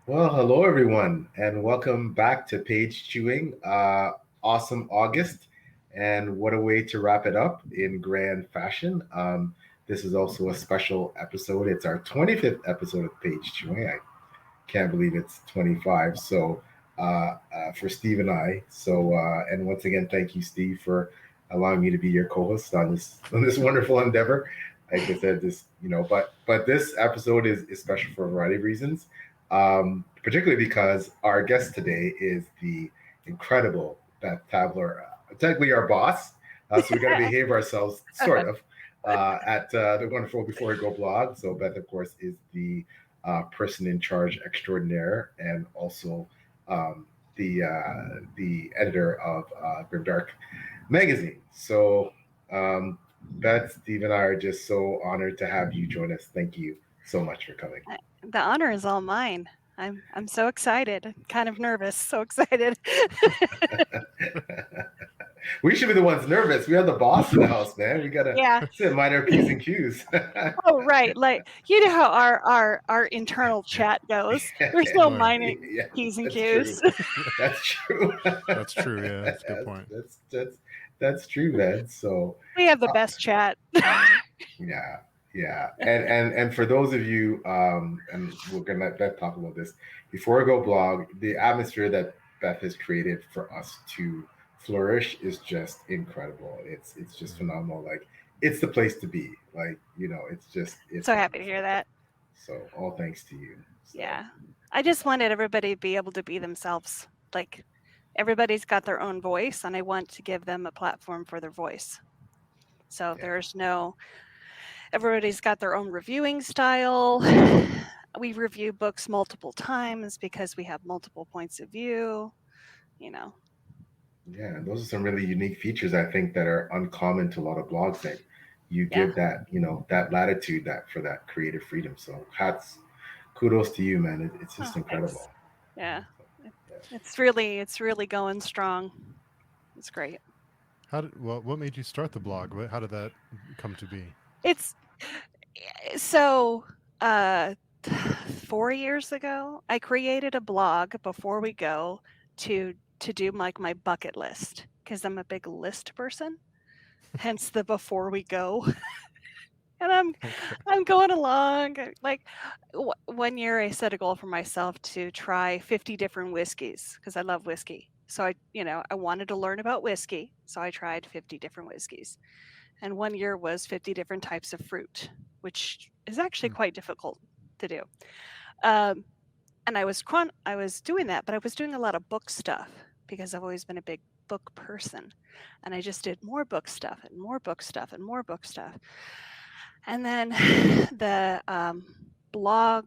Well, hello everyone, and welcome back to Page Chewing. Awesome August, and what a way to wrap it up in grand fashion. This is also a special episode. It's our 25th episode of Page Chewing. I can't believe it's 25. For Steve and I. And once again, thank you, Steve, for allowing me to be your co-host on this wonderful endeavor. Like I said, but this episode is special for a variety of reasons. Particularly because our guest today is the incredible Beth Tabler, technically our boss. So we got to behave ourselves, sort of, at the wonderful Before We Go blog. So Beth, of course, is the person in charge extraordinaire, and also um, the editor of Grimdark magazine. Beth, Steve, and I are just so honored to have you join us. Thank you so much for coming. The honor is all mine. I'm so excited, kind of nervous, so excited. We should be the ones nervous. We have the boss in the house, man. We gotta Yeah. mind our P's and Q's. Oh, right. Like you know how our internal chat goes. There's no Right. mining Yeah, P's and that's Q's. true. That's true. That's true. Yeah, that's a good point. That's true, man. So We have the uh, best chat. yeah, yeah. And for those of you, and we're gonna let Beth talk about this before I go blog. The atmosphere that Beth has created for us to flourish is just incredible. It's just Mhm. phenomenal. Like it's the place to be. Like it's So happy to hear wonderful. that. So all thanks to you. So Yeah. I just wanted everybody to be able to be themselves. Like everybody's got their own voice, and I want to give them a platform for their voice. So yeah, there's no everybody's got their own reviewing style. We review books multiple times because we have multiple points of view, you know. yeah. Those are some really unique features I think that are uncommon to a lot of blogs. That you Yeah. give that that latitude that for that creative freedom. So hats kudos to you, man. It's Oh, just thanks. incredible. Yeah. Yeah. It's really going strong. It's great. What made you start the blog? How did that come to be? It's so uh 4 years ago, I created a blog before we go to do like my bucket list because I'm a big list person. Hence the before we go. And Okay. I'm going along. Like 1 year, I set a goal for myself to try 50 different whiskeys because I love whiskey. So I wanted to learn about whiskey. So I tried 50 different whiskeys. And 1 year was 50 different types of fruit, which is actually Hmm. quite difficult to do. Um, and I was doing that, but I was doing a lot of book stuff because I've always been a big book person. And I just did more book stuff and more book stuff and more book stuff. And then the blog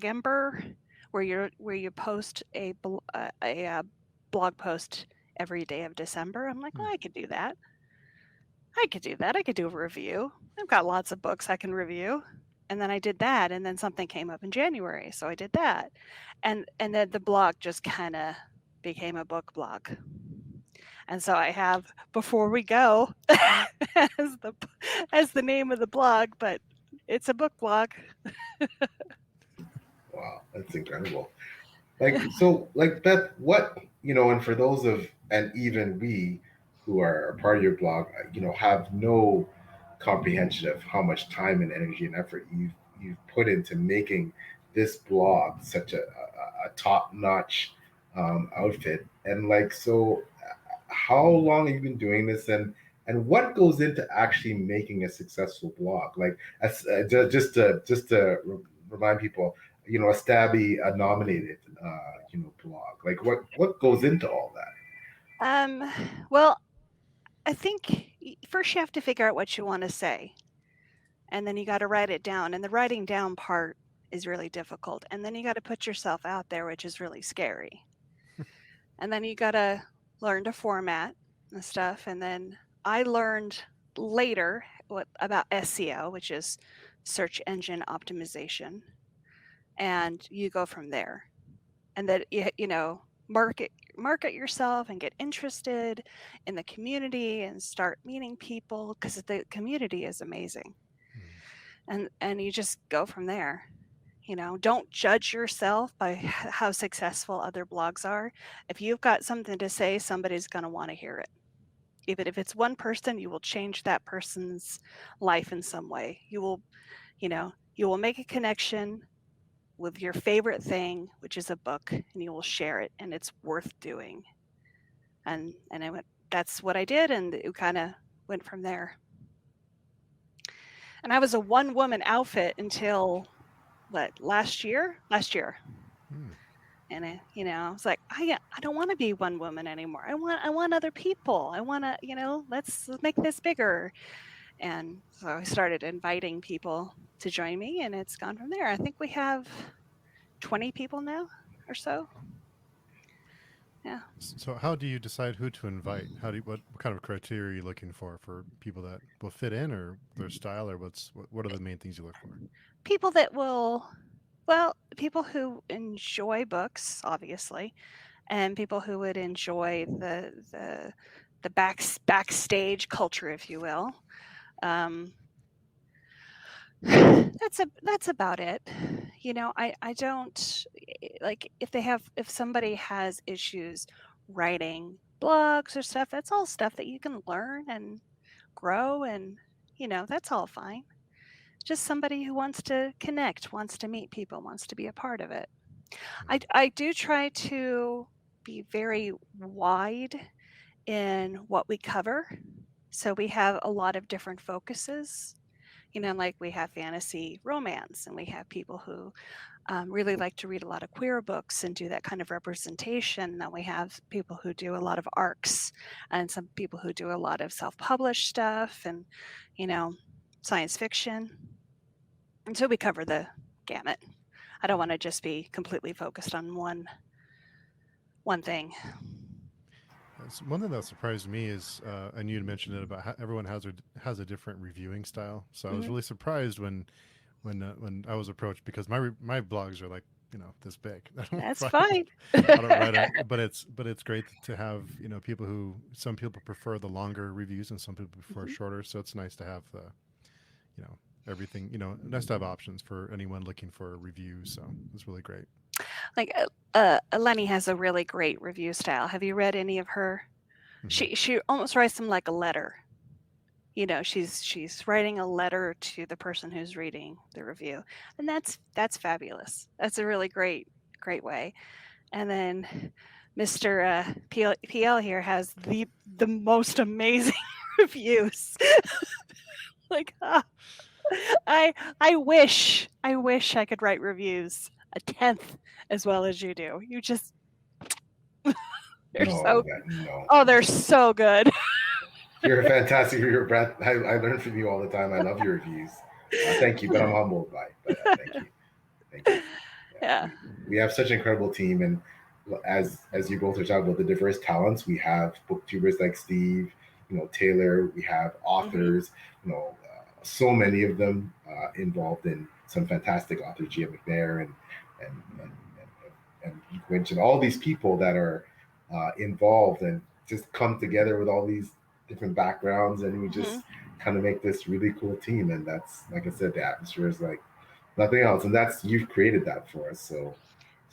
Ember, where you post a blog post every day of December. I'm like, Hmm. well, I could do that. I could do that. I could do a review. I've got lots of books I can review. And then I did that, and then something came up in January, so I did that, and then the blog just kind of became a book blog. And so I have Before We Go as the as the name of the blog, but it's a book blog. Wow, that's incredible. Like Beth, what and for those of and even we who are a part of your blog, have no comprehension of how much time and energy and effort you've put into making this blog such a top notch outfit. And how long have you been doing this, and what goes into actually making a successful blog? Like, just to remind people, a Stabby nominated blog. Like, what goes into all that? Um, well, I think first you have to figure out what you want to say, and then you got to write it down. And the writing down part is really difficult. And then you got to put yourself out there, which is really scary. And then you got to learn to format and stuff. And then I learned later about SEO, which is search engine optimization, and you go from there. And that market yourself and get interested in the community and start meeting people because the community is amazing. Hmm. And you just go from there. Don't judge yourself by how successful other blogs are. If you've got something to say, somebody's going to want to hear it. Even if it's one person, you will change that person's life in some way. You will make a connection with your favorite thing, which is a book, and you will share it, and it's worth doing. And that's what I did, and it kind of went from there. And I was a one-woman outfit until last year. And I was like, I don't want to be one woman anymore. I want other people. I want to, let's make this bigger. And so I started inviting people to join me, and it's gone from there. I think we have 20 people now or so. Yeah. So how do you decide who to invite? What kind of criteria are you looking for people that will fit in, or their style, or what are the main things you look for? People people who enjoy books, obviously, and people who would enjoy the backstage culture, if you will. That's about it. I don't like if somebody has issues writing blogs or stuff, that's all stuff that you can learn and grow, and that's all fine. Just somebody who wants to connect, wants to meet people, wants to be a part of it. I do try to be very wide in what we cover. So we have a lot of different focuses. Like we have fantasy romance, and we have people who really like to read a lot of queer books and do that kind of representation. Then we have people who do a lot of arcs, and some people who do a lot of self-published stuff, and science fiction. And so we cover the gamut. I don't want to just be completely focused on one thing. One thing that surprised me is, and you had mentioned it about how everyone has a different reviewing style. So I was really surprised when I was approached, because my blogs are like this big. That's fine. I don't write it, but it's great to have some people prefer the longer reviews and some people prefer shorter. So it's nice to have everything. Nice to have options for anyone looking for a review. So it's really great. Like Eleni has a really great review style. Have you read any of her? She almost writes them like a letter. She's writing a letter to the person who's reading the review, and that's fabulous. That's a really great way. And then Mr. PL here has the most amazing reviews. I wish I could write reviews a 10th as well as you do. You just they're so good. You're a fantastic reviewer, Brett. I learn from you all the time. I love your reviews. Thank you, but I'm humbled by it. But thank you. Yeah. We have such an incredible team, and as you both are talking about the diverse talents, we have booktubers like Steve, Taylor. We have authors, so many of them involved in some fantastic authors, Gia McNair and Winch, and all these people that are involved and just come together with all these different backgrounds, and we just kind of make this really cool team. And that's, like I said, the atmosphere is like nothing else, and you've created that for us. So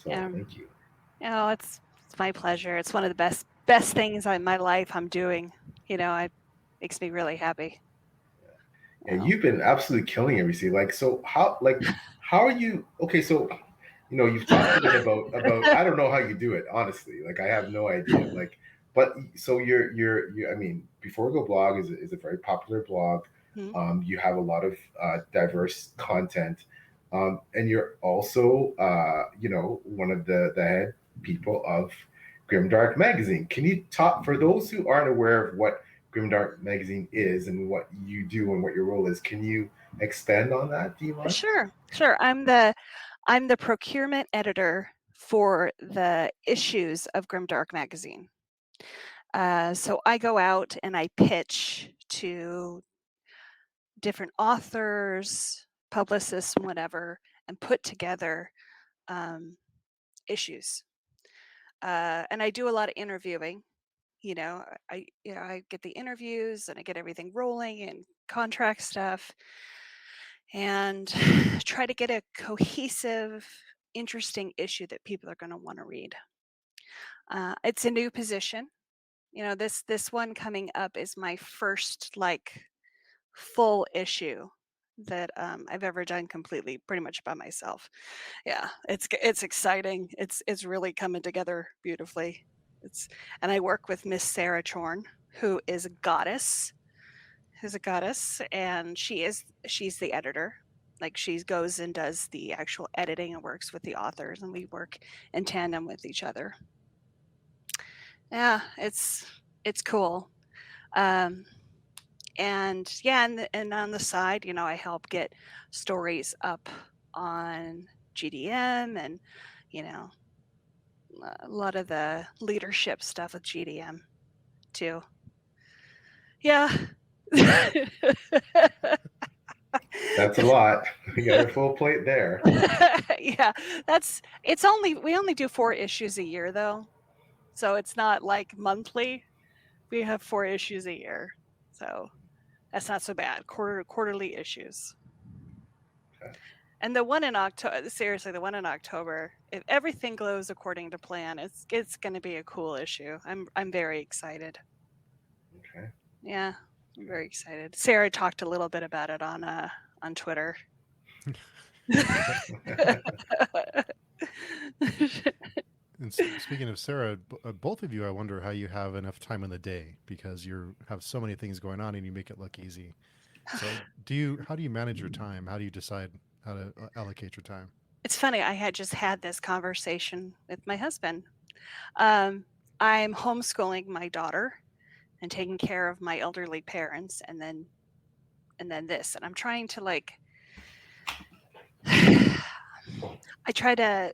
thank you. It's my pleasure. It's one of the best things in my life I'm doing. It makes me really happy. And you've been absolutely killing it recently. How are you? Okay, so you've talked a bit about I don't know how you do it, honestly. I have no idea. But so you're I mean, Before Go Blog is a very popular blog. You have a lot of diverse content, and you're also one of the head people of Grimdark Magazine. Can you talk, for those who aren't aware of what Grimdark Magazine is and what you do and what your role is? Can you expand on that, do you mind? Sure. I'm the procurement editor for the issues of Grimdark Magazine. So I go out and I pitch to different authors, publicists, and whatever, and put together issues. And I do a lot of interviewing. I get the interviews and I get everything rolling and contract stuff. and try to get a cohesive, interesting issue that people are going to want to read. It's a new position. This one coming up is my first like full issue that I've ever done completely, pretty much by myself. Yeah, it's exciting. It's really coming together beautifully. And I work with Miss Sarah Chorn, who is a goddess. Who's a goddess, and she's the editor. Like she goes and does the actual editing and works with the authors, and we work in tandem with each other. Yeah, it's cool. Um, and yeah, and on the side, I help get stories up on GDM, and a lot of the leadership stuff with GDM too. Yeah. That's a lot. You got a full plate there. Yeah, we only do 4 issues a year though. So it's not like monthly. We have 4 issues a year. So that's not so bad. Quarterly issues. Okay. And the one in October, seriously, the one in October, if everything goes according to plan, it's going to be a cool issue. I'm very excited. Okay. Yeah, I'm very excited. Sarah talked a little bit about it on Twitter. And speaking of Sarah, both of you, I wonder how you have enough time in the day because you have so many things going on and you make it look easy. So, how do you manage your time? How do you decide how to allocate your time? It's funny. I had just had this conversation with my husband. I'm homeschooling my daughter and taking care of my elderly parents, and then this, and I'm trying to like. I try to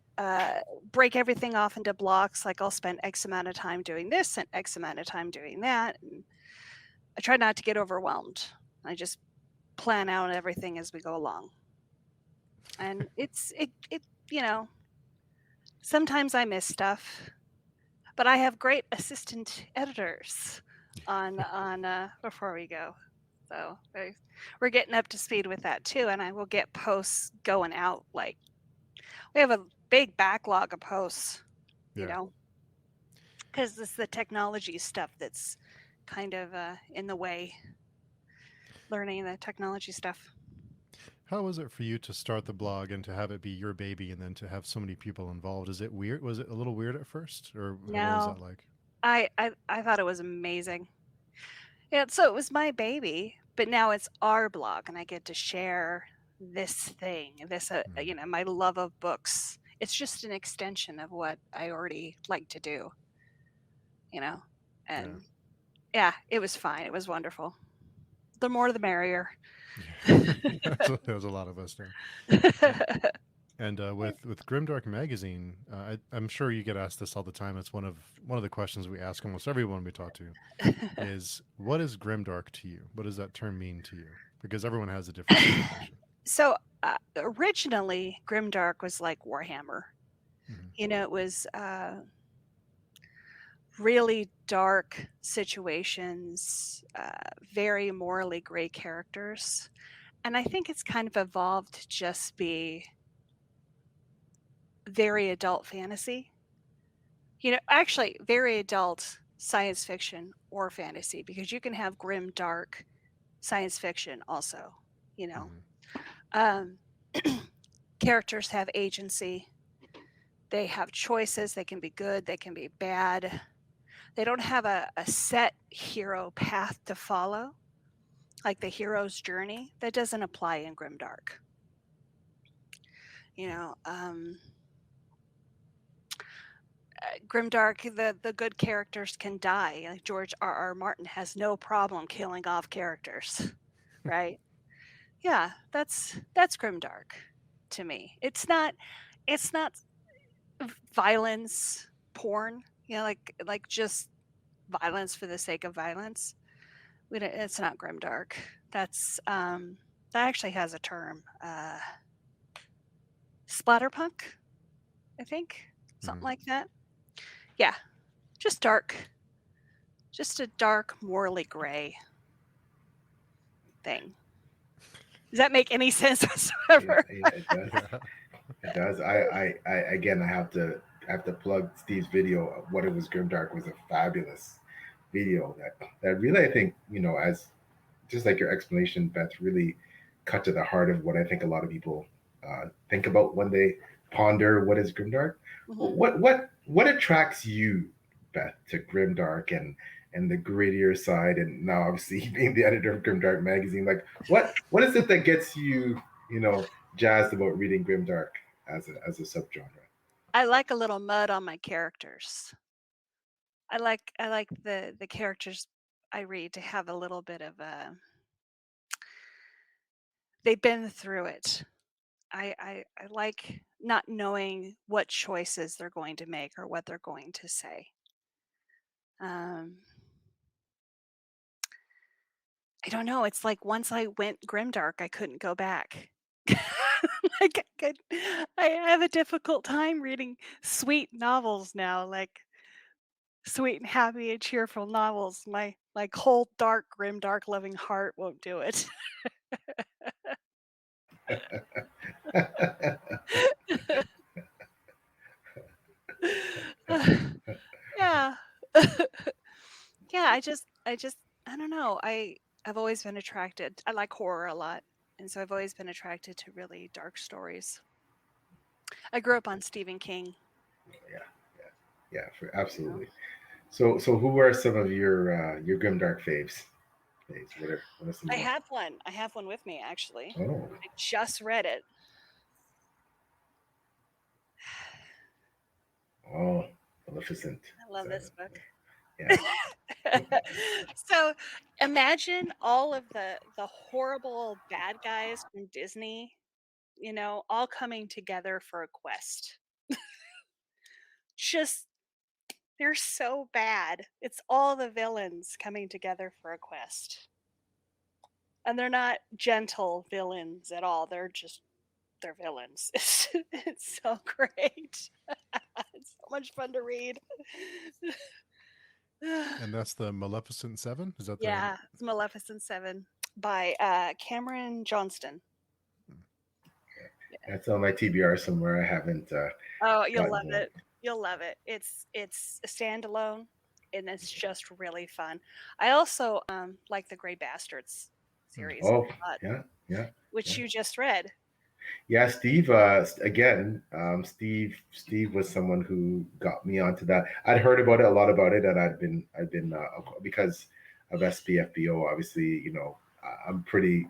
break everything off into blocks. Like I'll spend X amount of time doing this and X amount of time doing that. And I try not to get overwhelmed. I just plan out everything as we go along. And sometimes I miss stuff, but I have great assistant editors on before we go. So we're getting up to speed with that too. And I will get posts going out. Like we have a big backlog of posts, because it's the technology stuff that's kind of in the way, learning the technology stuff. How was it for you to start the blog and to have it be your baby and then to have so many people involved? Is it weird? Was it a little weird at first, or what was No, that like? I thought it was amazing. Yeah, so it was my baby, but now it's our blog, and I get to share this thing, this my love of books. It's just an extension of what I already like to do, and yeah, it was fine. It was wonderful. The more the merrier. Yeah, there's a lot of us now. And with Grimdark magazine, I'm sure you get asked this all the time. It's one of the questions we ask almost everyone we talk to. Is what is Grimdark to you? What does that term mean to you? Because everyone has a different definition. So originally, Grimdark was like Warhammer. Mm-hmm. It was really dark situations, very morally gray characters. And I think it's kind of evolved to just be very adult fantasy. Actually, very adult science fiction or fantasy, because you can have grim, dark science fiction also. Characters have agency. They have choices. They can be good. They can be bad. They don't have a set hero path to follow, like the hero's journey. That doesn't apply in Grimdark. Grimdark, the good characters can die. Like George R.R. Martin has no problem killing off characters, right? Yeah, that's Grimdark to me. It's not violence porn, like just violence for the sake of violence. It's not Grimdark. That actually has a term. Splatterpunk, I think. Something like that. Yeah. Just dark. Just a dark, morally gray thing. Does that make any sense Yeah, whatsoever? yeah, it does. Yeah. It does. I again, I have to plug Steve's video. Of What It Was Grimdark was a fabulous video that really, I think, as just like your explanation, Beth, really cut to the heart of what I think a lot of people think about when they ponder what is grimdark. Mhm. What attracts you, Beth, to grimdark and the grittier side, and now obviously being the editor of Grimdark magazine, like what is it that gets you, jazzed about reading grimdark as a subgenre? I like a little mud on my characters. I like the characters I read to have a little bit of a they've been through it. I like not knowing what choices they're going to make or what they're going to say. Um, I don't know. It's like once I went grimdark, I couldn't go back. like I have a difficult time reading sweet novels now, like sweet and happy and cheerful novels. My cold, dark, grim, dark, loving heart won't do it. yeah. yeah, I just I don't know. I've always been attracted. I like horror a lot. And so I've always been attracted to really dark stories. I grew up on Stephen King, Yeah, yeah, you know. absolutely. So who are some of your grimdark faves? What are some I of them? have one. I have one with me actually. Oh, I just read it. oh, Maleficent. I love this book. Yeah. so imagine all of the horrible bad guys from Disney, all coming together for a quest. Just they're so bad. It's all the villains coming together for a quest. And they're not gentle villains at all. They're villains. It's so great. It's so much fun to read. And that's the Maleficent Seven. Is that the? yeah, it's Maleficent 7 by Cameron Johnston. Yeah. That's on my TBR somewhere. I haven't Oh, you'll gotten love to it. it. You'll love it. It's a standalone and it's just really fun. I also like the Grey Bastards series Oh, a lot, yeah, yeah, which yeah. you just read. Yeah, Steve. Again, Steve was someone who got me onto that. I'd heard about it a lot about it, and I'd been because of SPFBO. Obviously, I'm pretty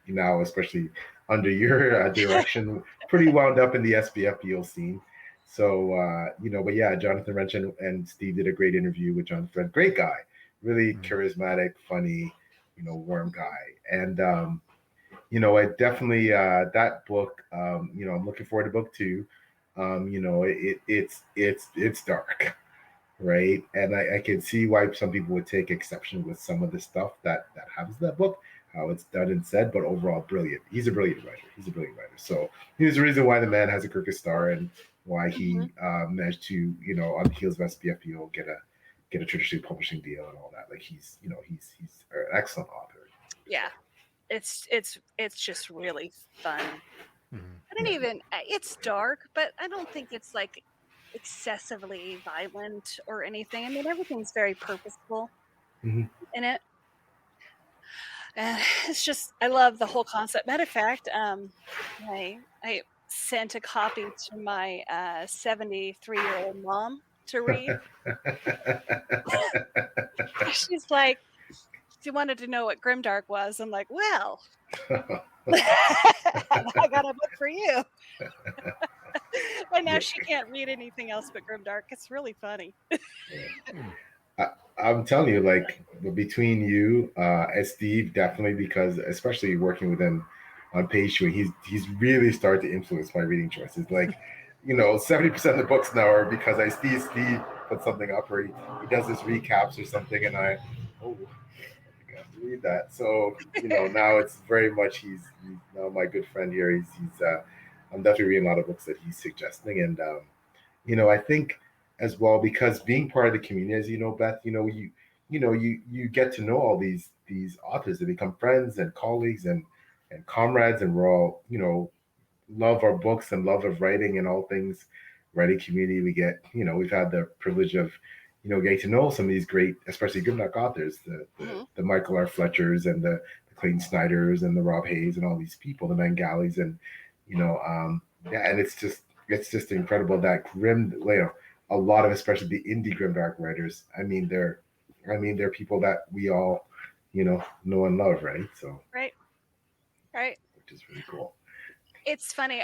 now, especially under your direction, pretty wound up in the SPFBO scene. So but yeah, Jonathan Wrench and Steve did a great interview with Jonathan. Great guy, really Mhm. charismatic, funny, warm guy, and I definitely that book. I'm looking forward to book two. It's dark, right? And I can see why some people would take exception with some of the stuff that happens in that book, how it's done and said, but overall brilliant. He's a brilliant writer. He's a brilliant writer. So here's the reason why the man has a Kirkus star and why hmm he managed to, on the heels of SPFBO, get a traditional publishing deal and all that. Like he's an excellent author. Yeah, it's just really fun. Mhm. I don't even. It's dark, but I don't think it's like excessively violent or anything. I mean, everything's very purposeful Mm-hmm. in it, and it's just I love the whole concept. Matter of fact, I sent a copy to my 73-year-old mom to read. She's like, she wanted to know what Grimdark was. I'm like, well, I got a book for you. And now Yeah, she can't read anything else but Grimdark. It's really funny. Hmm. I'm telling you, like between you and Steve, definitely because especially working with him on page two, he's really started to influence my reading choices. Like, 70% of the books now are because I see Steve put something up or he does his recaps or something, and oh, I have to read that. So now it's very much he's now my good friend here. He's I'm definitely reading a lot of books that he's suggesting, and I think as well because being part of the community, as you know, Beth, you get to know all these authors that become friends and colleagues, and comrades, and we're all, love our books and love of writing and all things writing community. We get, we've had the privilege of, getting to know some of these great, especially grimdark authors, the Michael R. Fletchers and the Clayton Snyders and the Rob Hayes and all these people, the Mangalis, and yeah, and it's just incredible that a lot of, especially the indie grimdark writers. They're people that we all, know and love, right? So Right. which is really cool. It's funny.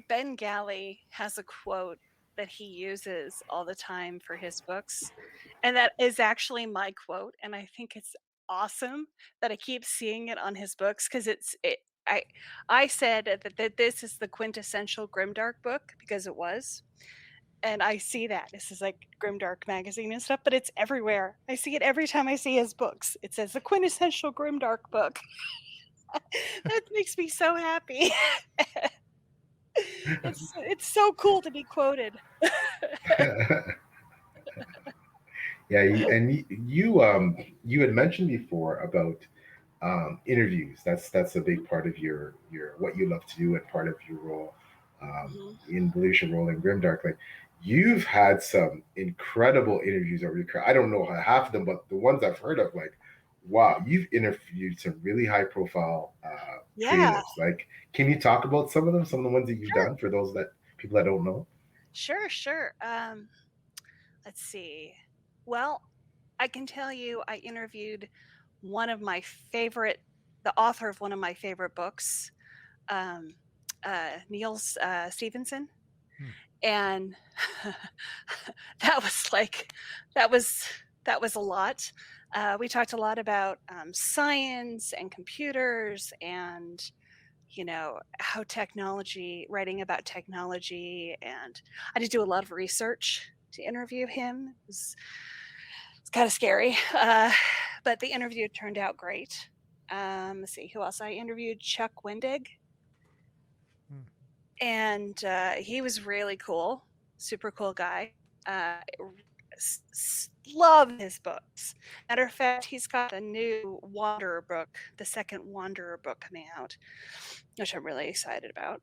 Ben Galley has a quote that he uses all the time for his books, and that is actually my quote. And I think it's awesome that I keep seeing it on his books because I said that this is the quintessential grimdark book because it was. And I see that this is like Grimdark magazine and stuff, but it's everywhere. I see it every time I see his books. It says the quintessential Grimdark book. That makes me so happy. It's so cool to be quoted. Yeah, you had mentioned before about interviews. That's a big part of your what you love to do and part of your role in the leadership role in Grimdark. Like, you've had some incredible interviews over your career. I don't know half of them, but the ones I've heard of, like, wow, you've interviewed some really high profile Yeah, creatives. Like, can you talk about some of them, some of the ones that you've sure, done for those that people that don't know? sure. Let's see. Well, I can tell you I interviewed one of my favorite the author of one of my favorite books, um, Niels Stevenson, Hmm. and that was like that was that was a lot. We talked a lot about science and computers and how writing about technology, and I did do a lot of research to interview him. It's kind of scary, but the interview turned out great. Let's see who else I interviewed. Chuck Wendig, Hmm. and he was really cool, super cool guy. Love his books. Matter of fact, he's got a new Wanderer book, the second Wanderer book coming out, which I'm really excited about.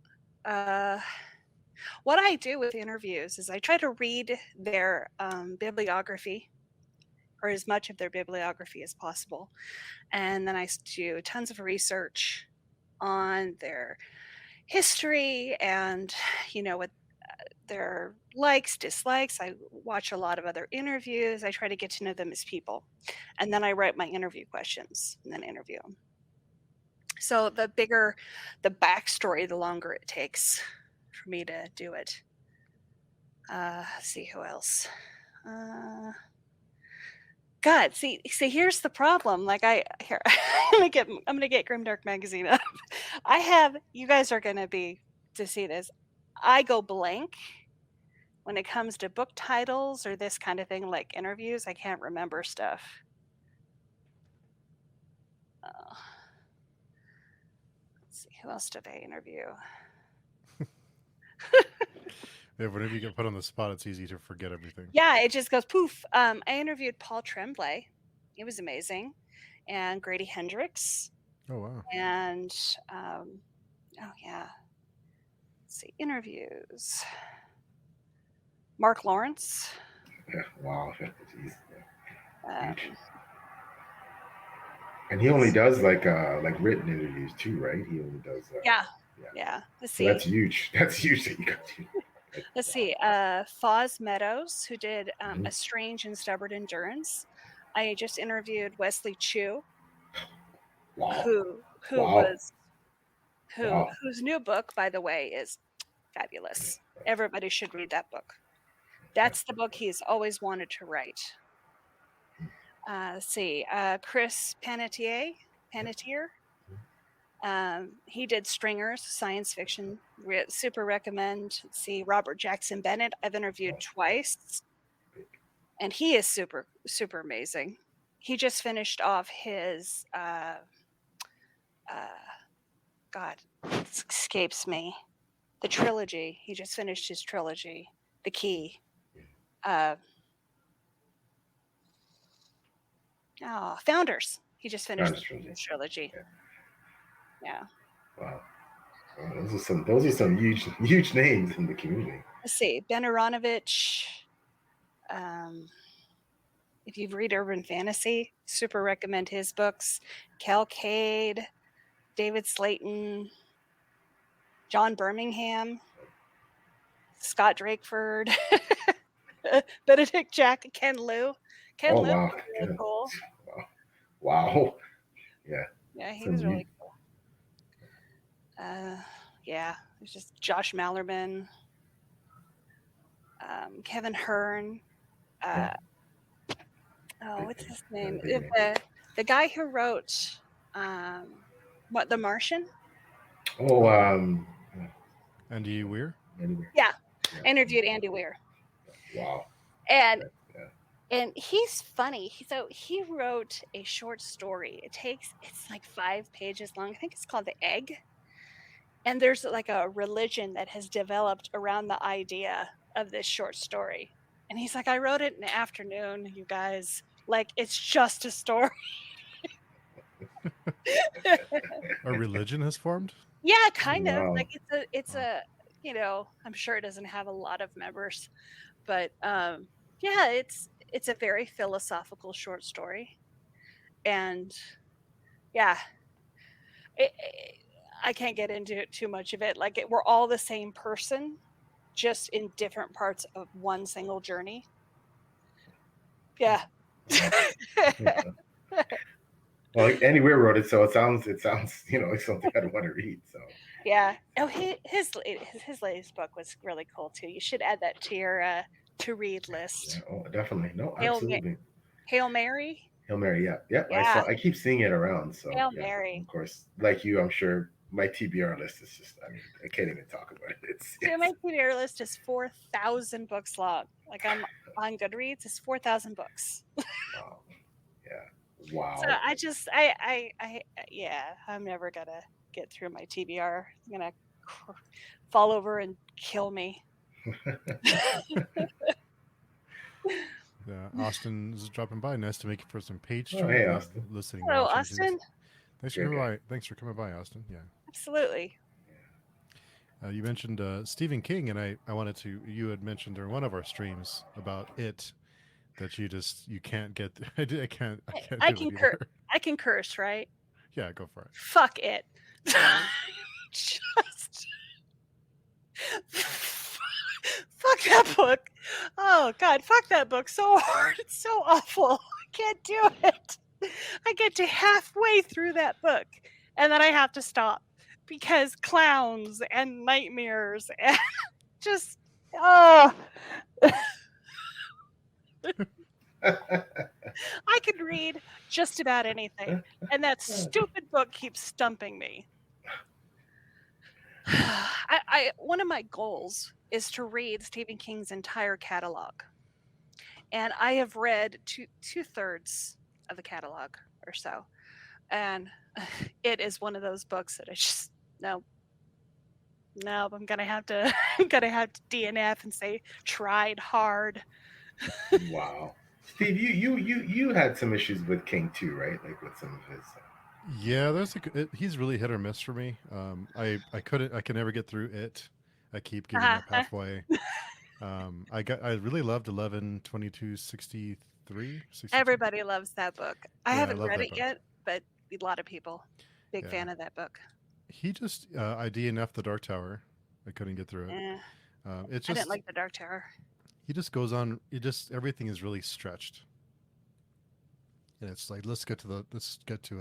What I do with interviews is I try to read their bibliography, or as much of their bibliography as possible, and then I do tons of research on their history and what their likes, dislikes. I watch a lot of other interviews. I try to get to know them as people. And then I write my interview questions and then interview them. So the bigger the backstory, the longer it takes for me to do it. Let's see who else. God, see, here's the problem. Like here, I'm gonna get Grimdark magazine up. You guys are gonna be to see this. I go blank when it comes to book titles or this kind of thing, like interviews. I can't remember stuff. Let's see, who else did I interview? Yeah, whenever you get put on the spot, it's easy to forget everything. Yeah, it just goes poof. I interviewed Paul Tremblay. It was amazing. And Grady Hendrix. Oh wow. And oh yeah. Let's see, interviews. Mark Lawrence. Yeah, wow, he's Um, huge. And he only does like written interviews too, right? He only does yeah. Let's So see. that's huge. That's huge that you got to. Let's see. Foz Meadows, who did A Strange and Stubborn Endurance. I just interviewed Wesley Chu, Wow. who Wow. was whose new book, by the way, is fabulous. Everybody should read that book. That's the book he's always wanted to write. Let's see. Chris Panettiere. He did Stringers, science fiction. Super recommend. Let's see. Robert Jackson Bennett, I've interviewed twice, and he is super, super amazing. He just finished off his God, it escapes me. The trilogy. He just finished his trilogy, The Key. Founders. He just finished the trilogy. Yeah. Wow. Those are some huge names in the community. Let's see, Ben Aronovich. If you read urban fantasy, super recommend his books. Cal Cade, David Slayton, John Birmingham, Scott Drakeford, Benedict Jack, Ken Liu. Ken Oh Liu wow. was really cool. Wow. Yeah. Yeah, he was really cool. Yeah, there's just Josh Mallerman, Kevin Hearn. What's his name? The guy who wrote The Martian? Oh, Andy Weir? Yeah. I interviewed Andy Weir. Wow. And he's funny. So he wrote a short story. It's like 5 pages long. I think it's called The Egg. And there's like a religion that has developed around the idea of this short story. And he's like, I wrote it in the afternoon, you guys. Like, it's just a story. A religion has formed? Yeah, kind of. Wow. Like it's a I'm sure it doesn't have a lot of members, but yeah, it's a very philosophical short story, and yeah, I can't get into too much of it. Like we're all the same person, just in different parts of one single journey. Yeah. Well, like Andy Weir wrote it, so it sounds like something I'd want to read. So yeah. Oh, his latest book was really cool too. You should add that to your to read list. Yeah, oh, definitely. No, absolutely. Hail Mary. Hail Mary, yeah. I keep seeing it around. So Hail Mary. Of course, like you, I'm sure my TBR list is just. I mean, I can't even talk about it. My TBR list is 4,000 books long. Like I'm on Goodreads, it's 4,000 books. Wow. Yeah. Wow. So I'm never gonna get through my TBR. It's gonna fall over and kill me. Austin is dropping by. Nice to make it for some page. Hey, Austin. Listening. Hello, Austin. Thanks for coming by. Thanks for coming by, Austin. Yeah. Absolutely. You mentioned Stephen King, and I wanted to. You had mentioned during one of our streams about it that you can't get. I can't. I can curse, right? Yeah, go for it. Fuck it. Just fuck that book. Oh God, fuck that book so hard. It's so awful. I can't do it. I get to halfway through that book, and then I have to stop because clowns and nightmares and just I can read just about anything, and that stupid book keeps stumping me. One of my goals is to read Stephen King's entire catalog, and I have read 2/3 of the catalog or so, and it is one of those books that I just no, I'm gonna have to DNF and say tried hard. Wow. Steve, you had some issues with King too, right? Like with some of his. Yeah, he's really hit or miss for me. I can never get through it. I keep giving up halfway. I really loved 11/22/63. Everybody loves that book. I haven't read it yet, but a lot of people big fan of that book. He just I DNF'd the Dark Tower. I couldn't get through it. I didn't like the Dark Tower. He just goes on. Everything is really stretched, and it's like let's get to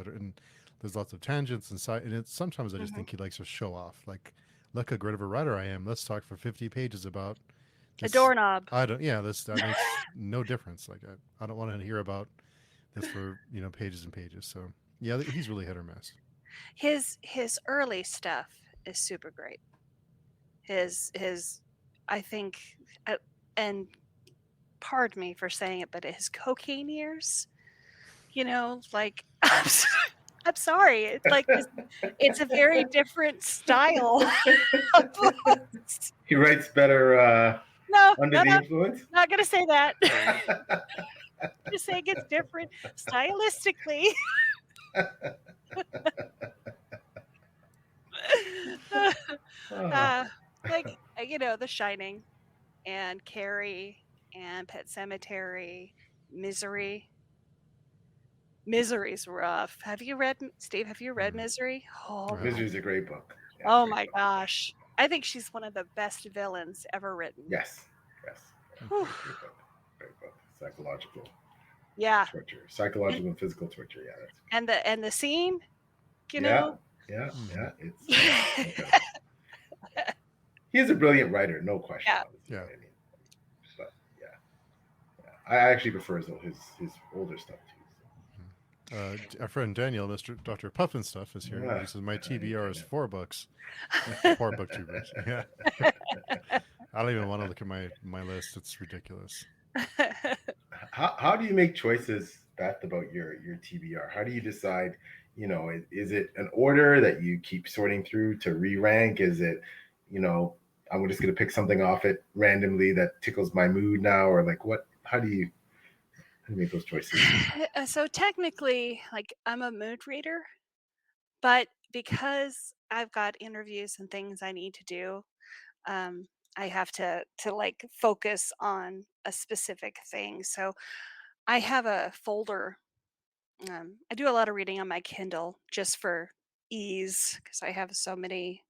it, and there's lots of tangents inside. And sometimes I just think he likes to show off. Like, look how great of a writer I am. Let's talk for 50 pages about a doorknob. That makes no difference. Like I don't want to hear about this for pages and pages. So yeah, he's really hit or miss. His early stuff is super great. His I think, and pardon me for saying it, but his cocaine years, like I'm sorry, it's like it's a very different style. He writes better under the influence. Not gonna say that. Just saying it's different stylistically. Oh, uh, like The Shining and Carrie and Pet Cemetery, Misery. Misery's rough. Have you read Steve? Have you read Mm. Misery? Oh I my, haven't. Misery's a great book. Yeah, oh great my book. gosh! I think she's one of the best villains ever written. Yes, yes, yeah, Whew. great book. Great book. Psychological Yeah, torture, and psychological and physical torture. Yeah, that's the scene, you yeah, know. yeah, Mm-hmm. yeah. It's incredible. He's a brilliant writer, no question. Yeah. Obviously, Yeah. right? I mean, but yeah, yeah. I actually prefer his older stuff too. Our friend Daniel, Mr. Dr. Puffin stuff, is So. here. He says my TBR is Daniel. 4 books, 4 booktubers. Yeah, I don't even want to look at my list. It's ridiculous. How do you make choices, Beth, about your TBR? How do you decide? Is it an order that you keep sorting through to re-rank? Is it, you know, I'm just going to pick something off it randomly that tickles my mood now, or like what? How do you make those choices? So technically, like I'm a mood reader, but because I've got interviews and things I need to do, um, I have to like focus on a specific thing. So I have a folder. I do a lot of reading on my Kindle just for ease because I have so many.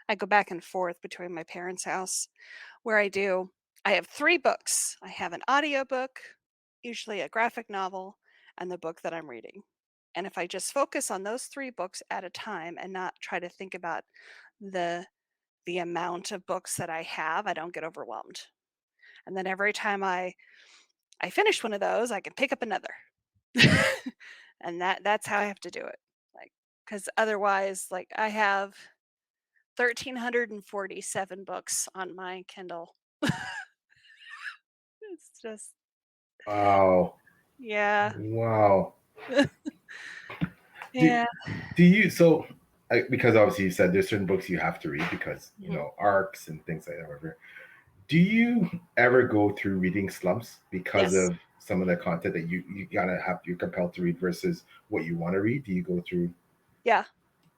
I go back and forth between my parents' house where I have 3 books. I have an audiobook, usually a graphic novel, and the book that I'm reading. And if I just focus on those 3 books at a time and not try to think about the the amount of books that I have, I don't get overwhelmed. And then every time I finish one of those, I can pick up another. And that's how I have to do it. Like, because otherwise, like I have 1,347 books on my Kindle. It's just Wow, yeah. wow. Do Yeah. do you so? Because obviously you said there's certain books you have to read because Mhm. arcs and things like that. Whatever. Do you ever go through reading slumps because Yes. of some of the content that you're compelled to read versus what you want to read? Do you go through? Yeah,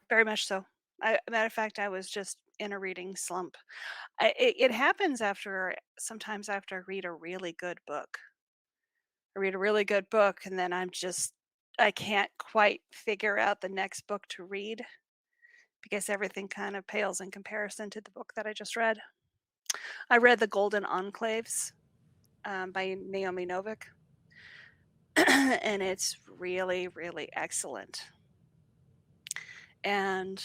very much so. Matter of fact, I was just in a reading slump. It happens sometimes after I read a really good book. I read a really good book and then I can't quite figure out the next book to read because everything kind of pales in comparison to the book that I just read. I read The Golden Enclaves by Naomi Novik, and it's really, really excellent. And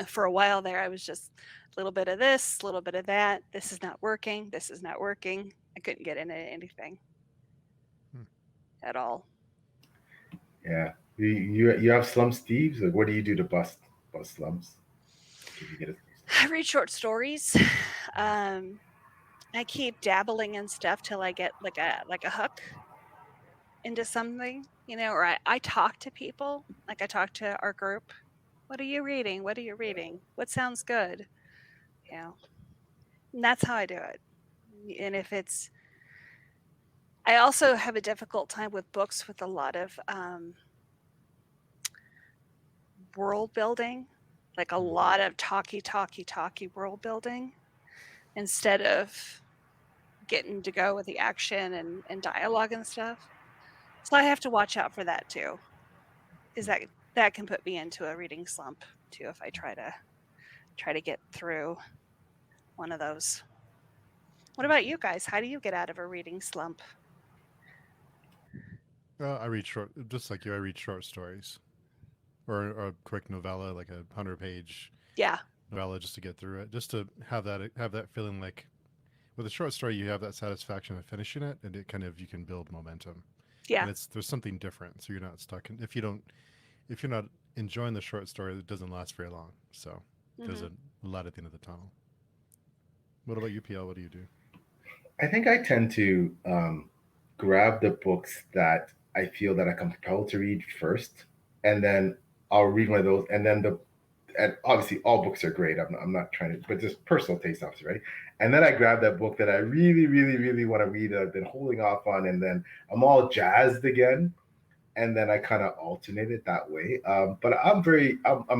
for a while there, I was just a little bit of this, a little bit of that. This is not working. This is not working. I couldn't get into anything Hmm. at all. Yeah, you have slumps, Steve. Like, what do you do to bust slumps? Like, if you get a I read short stories. Um, I keep dabbling in stuff till I get like a hook into something, or I talk to people. Like I talk to our group. What are you reading? What are you reading? What sounds good? Yeah. And that's how I do it. And if it's I also have a difficult time with books with a lot of world building, like a lot of talky world building instead of getting to go with the action and dialogue and stuff. So I have to watch out for that too, because that can put me into a reading slump too if I try to get through one of those. What about you guys? How do you get out of a reading slump? I read just like you. I read short stories or a quick novella, like a 100-page Yeah, novella, just to get through it, just to have that feeling like with a short story, you have that satisfaction of finishing it, and it kind of you can build momentum, yeah. and there's something different, so you're not stuck. And if you're not enjoying the short story, it doesn't last very long. So there's Hmm. a light at the end of the tunnel. What about you, PL? What do you do? I think I tend to grab the books that I feel that I'm compelled to read first, and then I'll read one of those, and obviously all books are great. I'm not trying to, but just personal taste, obviously, right? And then I grab that book that I really, really, really want to read that I've been holding off on, and then I'm all jazzed again, and then I kind of alternate it that way. But I'm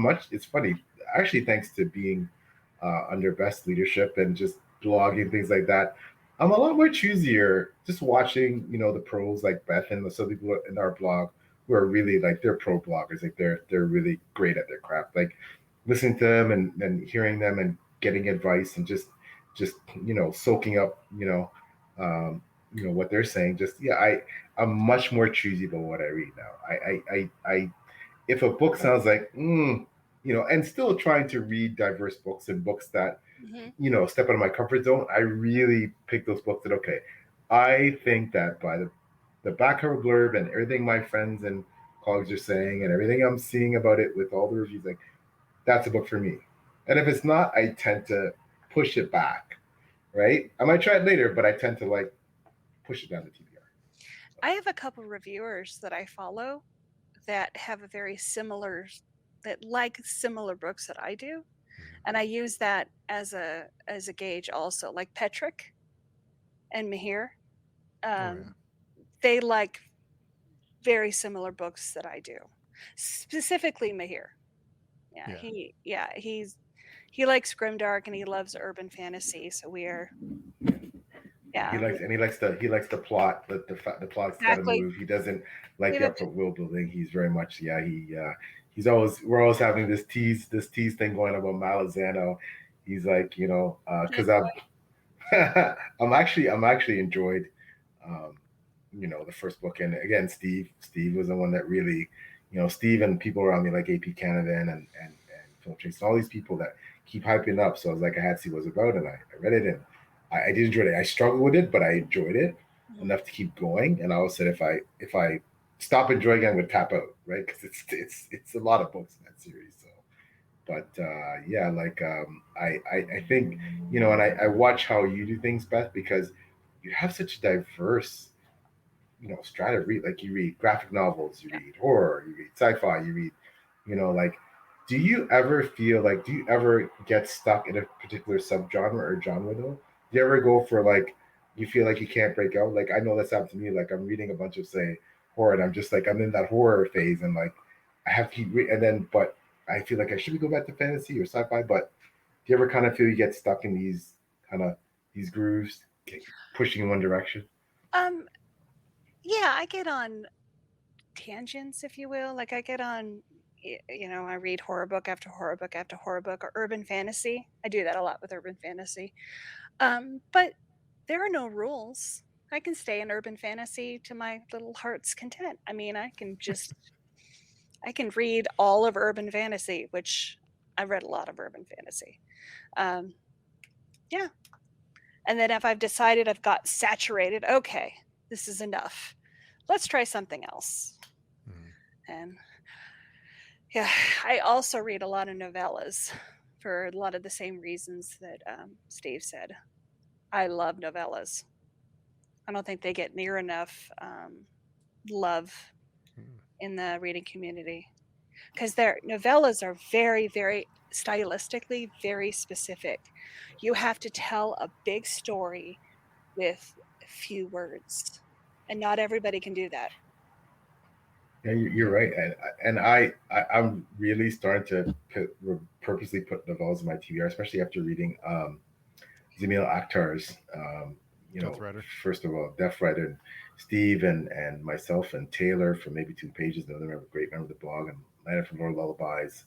much. It's funny. actually thanks to being under Beth's leadership and just blogging things like that, I'm a lot more choosier just watching, the pros like Beth and the some people in our blog who are really like they're pro bloggers, like they're really great at their craft. Like listening to them and hearing them and getting advice and just soaking up what they're saying. Just yeah, I'm much more choosy about what I read now. I if a book sounds like and still trying to read diverse books and books that Mm-hmm. step out of my comfort zone, I really pick those books that okay, I think that by the back cover blurb and everything my friends and colleagues are saying and everything I'm seeing about it with all the reviews, like that's a book for me. And if it's not, I tend to push it back. Right? I might try it later, but I tend to like push it down the TBR. I have a couple reviewers that I follow that have a very similar that like similar books that I do, and I use that as a gauge also. Like Petrick and Mahir, they like very similar books that I do. Specifically Mahir. He likes grimdark and he loves urban fantasy, so we're He likes the plot, the plot's got to exactly. move. He doesn't like the upfront world building. He's very much he's always we're always having this tease thing going about Malazano. He's like because I'm actually enjoyed the first book, and again Steve was the one that really Steve and people around me like AP Canada and Philip Chase and all these people that keep hyping up. So I was like I had to see what it was about, and I read it, and I did enjoy it. I struggled with it, but I enjoyed it enough to keep going. And I always said if I stop enjoying it, I'm gonna tap out, right? Because it's a lot of books in that series. So, but yeah, like I think and I watch how you do things, Beth, because you have such diverse strata of read. Like you read graphic novels, you read horror, you read sci-fi, you read like. Do you ever feel like? Do you ever get stuck in a particular subgenre or genre though? Do you ever go for like you feel like you can't break out? Like I know that's happened to me. Like I'm reading a bunch of say horror, and I'm just like I'm in that horror phase, and like I have to keep and then but I feel like I should go back to fantasy or sci-fi. But do you ever kind of feel you get stuck in these grooves, pushing in one direction? Um, yeah, I get on tangents, if you will. Like I get on, I read horror book after horror book after horror book or urban fantasy. I do that a lot with urban fantasy. But there are no rules. I can stay in urban fantasy to my little heart's content. I mean, I can read all of urban fantasy, which I've read a lot of urban fantasy. Um, yeah. And then if I've decided I've got saturated, okay, this is enough. Let's try something else. And yeah, I also read a lot of novellas for a lot of the same reasons that Steve said. I love novellas. I don't think they get near enough love in the reading community because their novellas are very, very stylistically very specific. You have to tell a big story with few words, and not everybody can do that. Yeah, you're right, and I'm really starting to purposely put novellas in my TBR, especially after reading Zamil Akhtar's, Death Rider. first of all, Death Rider, and Steve and myself and Taylor for maybe 2 pages. Another great member of the blog, and Lana from Lord Lullabies.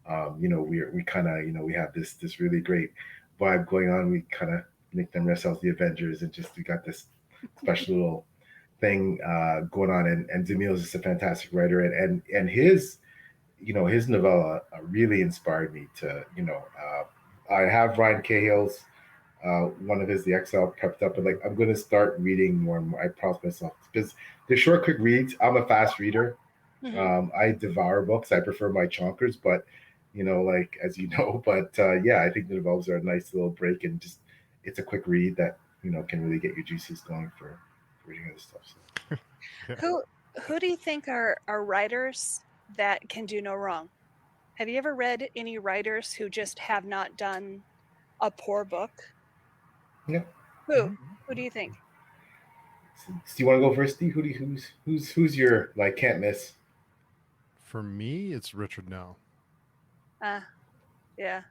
We kind of we have this really great vibe going on. We kind of nicknamed ourselves the Avengers, and just we got this special little thing going on. And Zamil is just a fantastic writer, and his novella really inspired me to I have Ryan Cahill's one of his The Exile prepped up, and like I'm going to start reading more and more. I promise myself because they're short, quick reads. I'm a fast reader. I devour books. I prefer my chonkers, but like as you know, but yeah, I think the novellas are a nice little break, and just it's a quick read that can really get your juices going for reading other stuff. So. Yeah. Who do you think are writers that can do no wrong? Have you ever read any writers who just have not done a poor book? Yeah. Who do you think? So, do you want to go first, Steve? Who's your like can't miss? For me, it's Richard Nell. Yeah.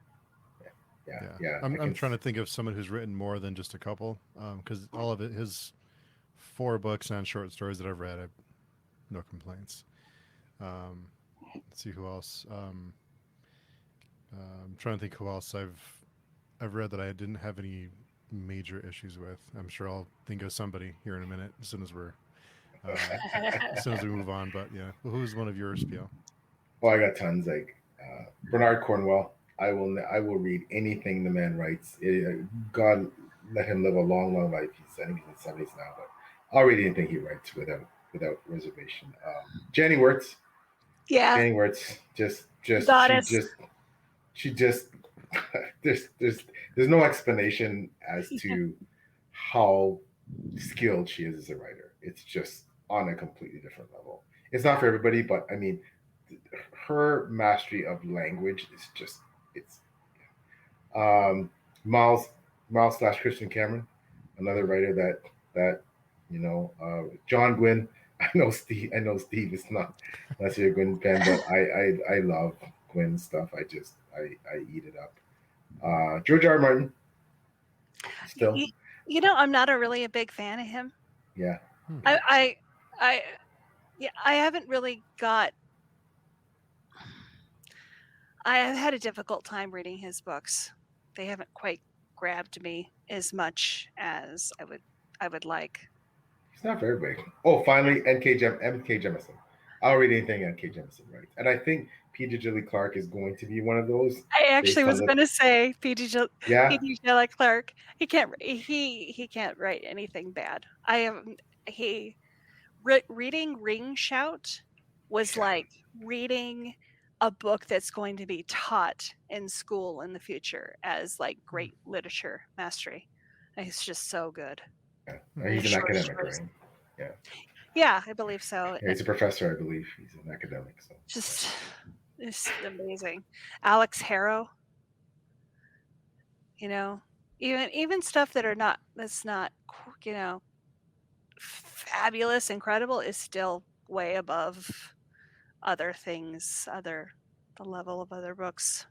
Yeah. I'm trying to think of someone who's written more than just a couple, because all of it, his 4 books and short stories that I've read, I've no complaints. Let's see who else. I'm trying to think who else I've read that I didn't have any major issues with. I'm sure I'll think of somebody here in a minute as soon as we move on. But yeah, well, who's one of yours, PL? Well, I got tons. Like Bernard Cornwell. I will read anything the man writes. God let him live a long, long life. I think he's in his 70s now, but I'll read anything he writes without reservation. Jenny Wirtz. Yeah. Jenny Wirtz. Goddess. She just there's no explanation as to how skilled she is as a writer. It's just on a completely different level. It's not for everybody, but I mean, her mastery of language is just it's um, Miles Miles slash Christian Cameron, another writer that John Gwynn. I know Steve is not necessarily a Gwynn fan, but I love Gwynn stuff. I eat it up. George R. R. Martin, still, I'm not really a big fan of him. yeah. I haven't really got. I have had a difficult time reading his books. They haven't quite grabbed me as much as I would like. He's not for everybody. Oh, finally, M.K. Jemison. I'll read anything M.K. Jemison writes, and I think Peter Gilly Clark is going to be one of those. I actually was going to say P.D. Yeah. Gilly Clark. He can't write anything bad. Reading Ring Shout was like reading a book that's going to be taught in school in the future as like great literature mastery. It's just so good. Yeah. He's an academic, right? Yeah. Yeah, I believe so. Yeah, he's a professor, I believe. He's an academic. So it's amazing. Alex Harrow. Even stuff that's not fabulous, incredible is still way above other things, the level of other books.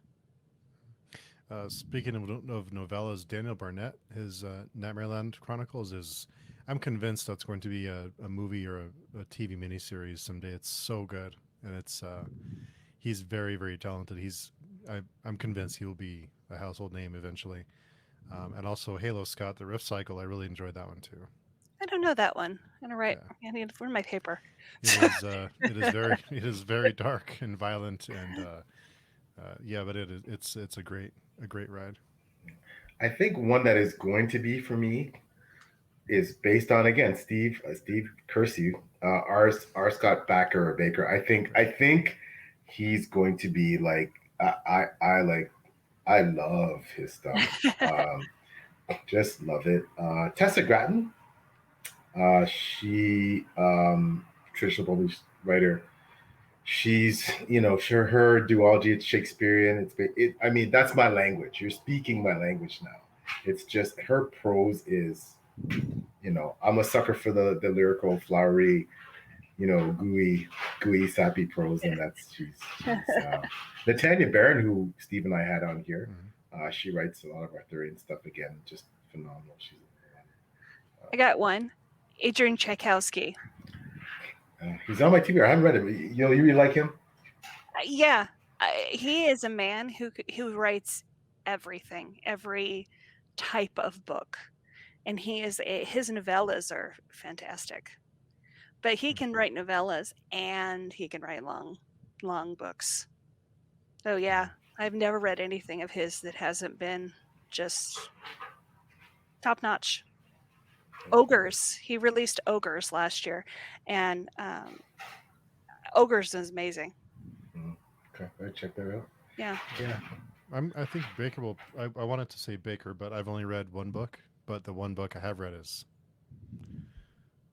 Speaking of novellas, Daniel Barnett, his Nightmareland Chronicles is. I'm convinced that's going to be a movie or a TV miniseries someday. It's so good, and he's very, very talented. I'm convinced he will be a household name eventually. And also Halo Scott, the Rift Cycle. I really enjoyed that one too. I don't know that one. I'm gonna write. I need to learn my paper. It is very dark and violent, and but it's a great ride. I think one that is going to be for me is based on again Steve curse you R. Scott Baker. I think he's going to be like I love his stuff. Just love it. Tessa Gratton, she traditional published writer. She's sure her duology, it's Shakespearean. I mean, that's my language. You're speaking my language now. It's just her prose is, I'm a sucker for the lyrical, flowery, gooey, sappy prose, and she's Natanya Barron, who Steve and I had on here. She writes a lot of Arthurian stuff again, just phenomenal. I got one, Adrian Tchaikovsky. He's on my TV. I haven't read him. You really like him? Yeah, he is a man who writes everything, every type of book, and his novellas are fantastic. But he can write novellas and he can write long books. So yeah, I've never read anything of his that hasn't been just top notch. Ogres. He released Ogres last year, and Ogres is amazing. Okay, I'll check that out. Yeah. I think Baker will. I wanted to say Baker, but I've only read one book. But the one book I have read is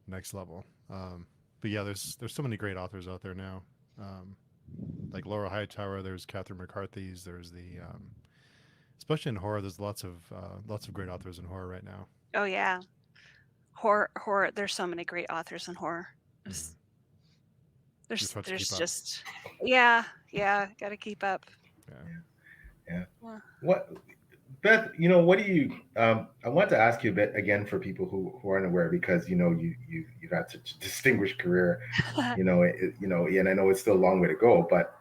next level. But yeah, there's so many great authors out there now. Like Laura Hightower. There's Catherine McCarthy's. There's the especially in horror. There's lots of great authors in horror right now. Oh yeah. Horror. There's so many great authors in horror. There's just got to keep up. Yeah. Yeah. Yeah. What, Beth? What do you? I want to ask you a bit again for people who aren't aware, because you've had such a distinguished career. And I know it's still a long way to go, but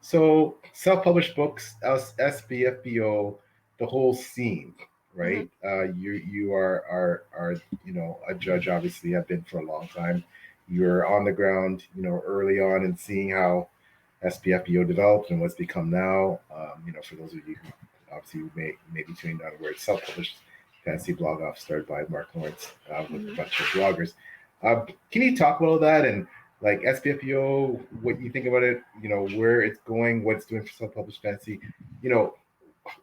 so self-published books, SPFBO, the whole scene, Mhm. right? You are a judge. Obviously, have been for a long time. You're on the ground, early on, and seeing how SPFBO developed and what's become now. For those of you who obviously may be tuned on, where it's self-published fantasy blog off started by Mark Lawrence with a Mhm. bunch of bloggers. Can you talk about that and like SPFBO, what you think about it? Where it's going, what it's doing for self-published fantasy. You know,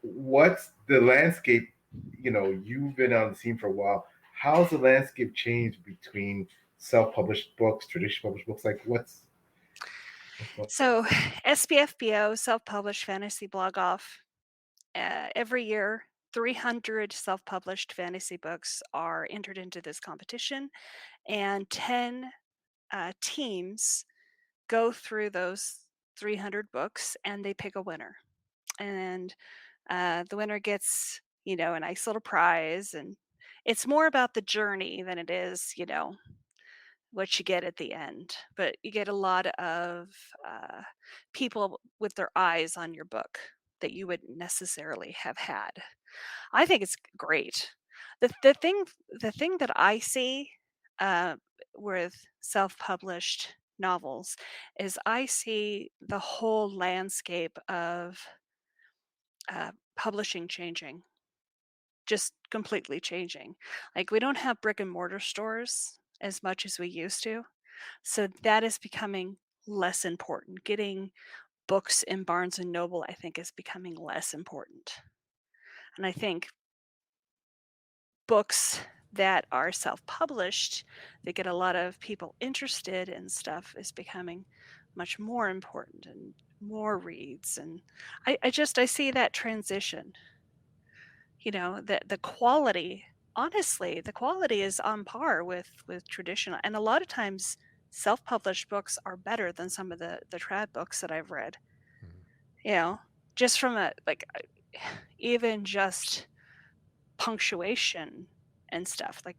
what's the landscape? You've been on the scene for a while. How's the landscape changed between self-published books, traditional published books? Like what's So SPFBO, self-published fantasy blog off, every year 300 self-published fantasy books are entered into this competition, and 10 teams go through those 300 books and they pick a winner. And the winner gets, a nice little prize. And it's more about the journey than it is, what you get at the end. But you get a lot of uh, people with their eyes on your book that you wouldn't necessarily have had. I think it's great. The thing that I see uh, with self-published novels is I see the whole landscape of publishing changing, just completely changing. Like we don't have brick and mortar stores as much as we used to, so that is becoming less important. Getting books in Barnes and Noble, I think, is becoming less important. And I think books that are self-published that get a lot of people interested in stuff is becoming much more important and more reads. And I see that transition. The quality, honestly, the quality is on par with traditional, and a lot of times self-published books are better than some of the trad books that I've read. Mhm. you know just from a like even just punctuation and stuff, like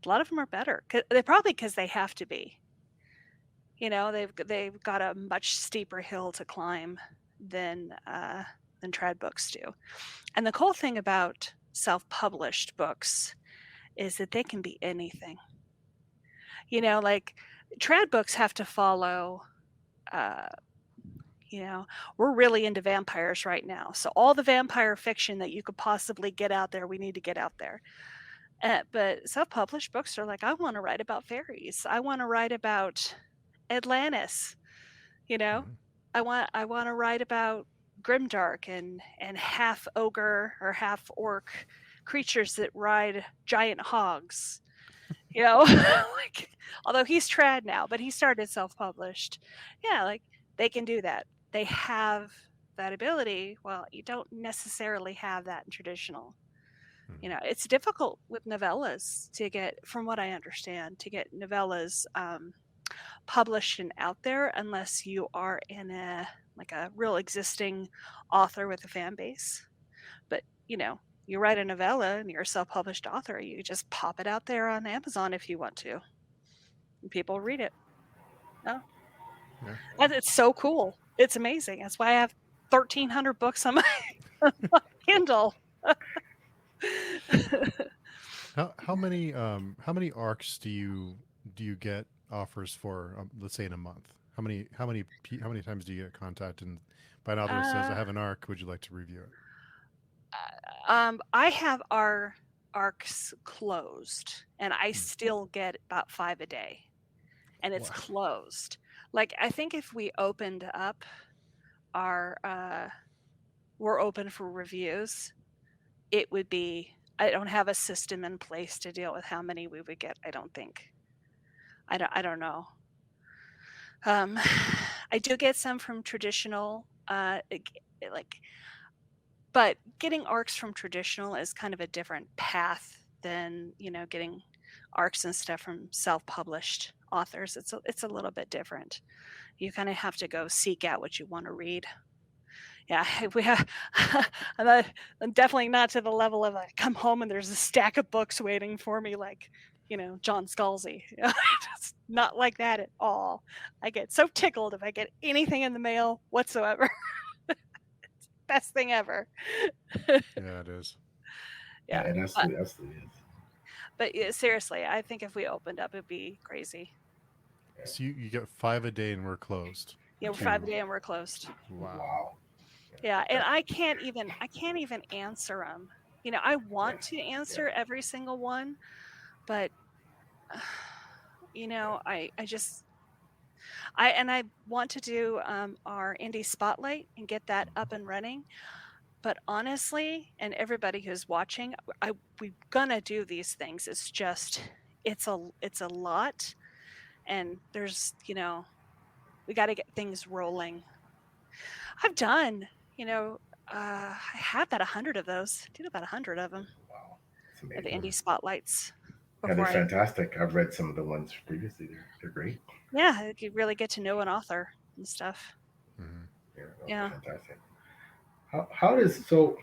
a lot of them are better. They're probably because they have to be. They've got a much steeper hill to climb than trad books do. And the cool thing about self-published books is that they can be anything. Like trad books have to follow. Uh, we're really into vampires right now, so all the vampire fiction that you could possibly get out there, we need to get out there. But self-published books are like, I want to write about fairies. I want to write about Atlantis. You know, Mhm. I want to write about grimdark and half ogre or half orc creatures that ride giant hogs. Like, although he's trad now, but he started self-published. Yeah, like they can do that. They have that ability. Well, you don't necessarily have that in traditional. Mhm. It's difficult with novellas to get, from what I understand, to get novellas published and out there unless you are in a real existing author with a fan base. But you write a novella and you're a self-published author, you just pop it out there on Amazon if you want to, and people read it. Oh, Yeah. and it's so cool. It's amazing. That's why I have 1,300 books on my, on my Kindle. How many arcs do you get offers for, let's say, in a month? How many times do you get contacted by an author that says, "I uh, have an arc. Would you like to review it?" I have our arcs closed, and I Hmm. still get about 5 a day, and it's Wow. closed. Like, I think if we opened up our, we're open for reviews, it would be, I don't have a system in place to deal with how many we would get, I don't think. I don't know. Um, I do get some from traditional, like, but getting arcs from traditional is kind of a different path than getting arcs and stuff from self-published authors. It's a little bit different. You kind of have to go seek out what you want to read. Yeah, we have. I'm, not, I'm definitely not to the level of I come home and there's a stack of books waiting for me, like John Scalzi. It's not like that at all. I get so tickled if I get anything in the mail whatsoever. It's the best thing ever. Yeah, it is. Yeah, Yeah, it but absolutely is. yeah, seriously, I think if we opened up, it'd be crazy. So you get 5 a day and we're closed. We're 5 a day and we're closed. Wow. Wow. Yeah, and That, I can't even answer them. I want to yeah, answer every single one, but I just I want to do our indie spotlight and get that up and running. But honestly, and everybody who's watching, we're gonna do these things. It's just it's a lot, and there's we got to get things rolling. I've done I had about 100 of those. Did about 100 of them wow. It's at the amazing. indie spotlights Yeah, they're before I. fantastic. I've read some of the ones previously. They're great. Yeah, you really get to know an author and stuff. Mm-hmm. Yeah, no, Yeah. they're fantastic. How does so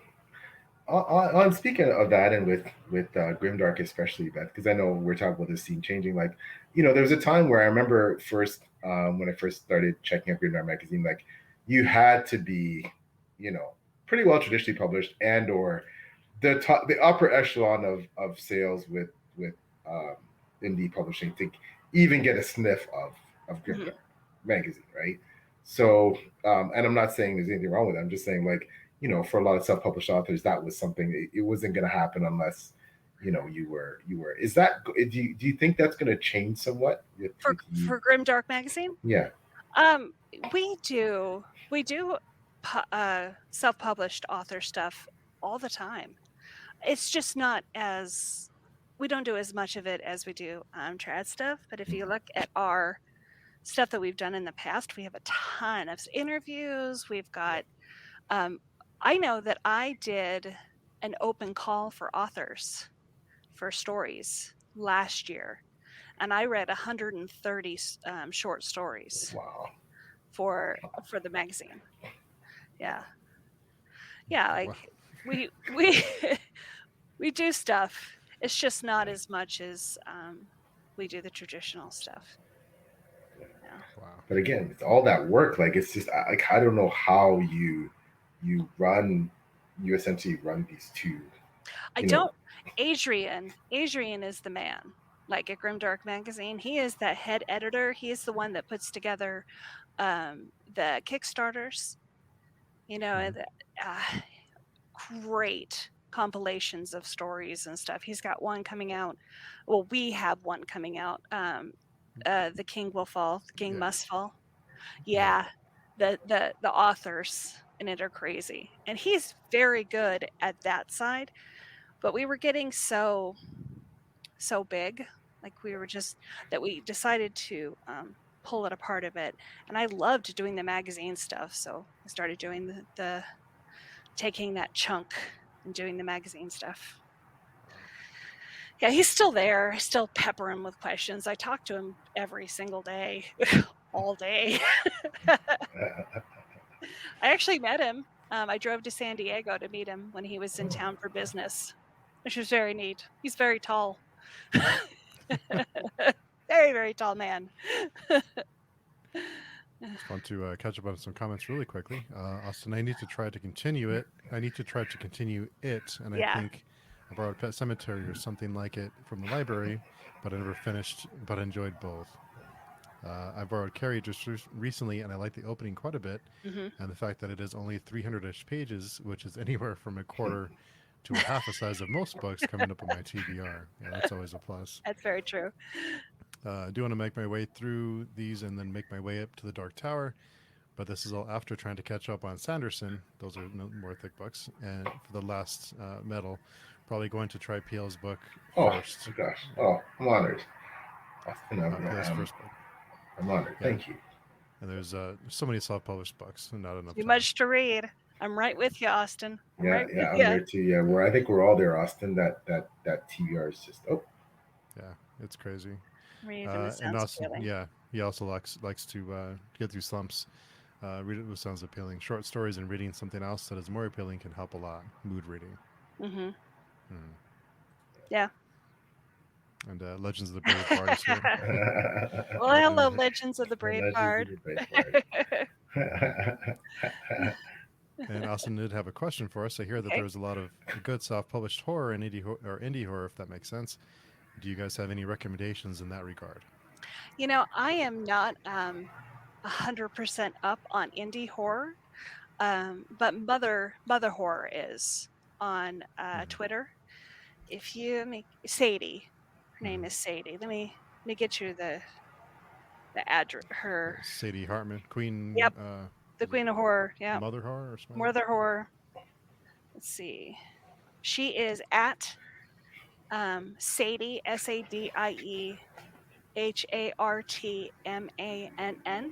on speaking of that, and with Grimdark especially, Beth, because I know we're talking about this scene changing. Like, there was a time where I remember first when I first started checking out Grimdark magazine, like you had to be, pretty well traditionally published and or the upper echelon of sales with um, indie publishing to even get a sniff of Mhm. Grimdark magazine, right? So, and I'm not saying there's anything wrong with it. I'm just saying, like, for a lot of self-published authors, that was something it wasn't going to happen unless you were. Is that do you think that's going to change somewhat with you? For Grimdark magazine. Yeah. Um, we do self-published author stuff all the time. It's just not as we don't do as much of it as we do trad stuff. But if you look at our stuff that we've done in the past, we have a ton of interviews. We've got. I know that I did an open call for authors for stories last year, and I read 130 short stories Wow. for the magazine. Yeah, yeah, Wow. like we we do stuff. It's just not as much as we do the traditional stuff. Yeah. Wow. But again, it's all that work. Like, it's just like I don't know how you run you essentially run these two. I You know. don't. Adrian is the man. Like at Grimdark magazine, he is that head editor. He is the one that puts together the Kickstarters. And great compilations of stories and stuff. He's got one coming out. Well, we have one coming out. The King Will Fall. The King Yeah. Must Fall. Yeah, the authors in it are crazy, and he's very good at that side. But we were getting so big, like we were just that we decided to pull it apart a bit. And I loved doing the magazine stuff, so I started doing the taking that chunk and doing the magazine stuff. Yeah, he's still there. I still pepper him with questions. I talk to him every single day, all day. I actually met him. I drove to San Diego to meet him when he was in town for business, which was very neat. He's very tall. Very, very tall man. Just want to catch up on some comments really quickly. Austin, I need to try to continue it. I need to try to continue it, and I Yeah. think I borrowed Pet Cemetery or something like it from the library, but I never finished. But I enjoyed both. I borrowed Carrie just recently, and I like the opening quite a bit, Mhm. and the fact that it is only 300-ish pages, which is anywhere from a quarter to a half the size of most books, coming up on my TBR. Yeah, that's always a plus. That's very true. I do want to make my way through these and then make my way up to the Dark Tower, but this is all after trying to catch up on Sanderson. Those are more thick books. And for the last medal, probably going to try PL's book first. Oh my gosh! Oh, I'm honored. PL's first book. I'm honored. Yeah. Thank you. And there's so many self-published books and not enough Too time. much to read. I'm right with you, Austin. I'm right with I'm you. there too. Yeah, I think we're all there, Austin. That TBR is just Yeah, it's crazy. Even the And sounds Austin, feeling. yeah, he also likes to get through slumps. Read it what sounds appealing. Short stories and reading something else that is more appealing can help a lot. Mood reading. Mm-hmm. Hmm. Yeah. And Legends of the Brave Bard is here. Well, hello, Legends of the Brave Legends Bard. of the Brave Bard. And Austin did have a question for us. I hear that Okay. there's a lot of good self-published horror and indie horror, if that makes sense. Do you guys have any recommendations in that regard? I am not 100% up on indie horror, but Mother Horror is on Twitter. If you make Sadie, her name is Sadie. Let me get you the address. Her. Sadie Hartman, Queen. Yep. The Queen of Horror. Yeah. Mother Horror or something. Mother Horror. Let's see. She is at Sadie, SADIE HARTMANN.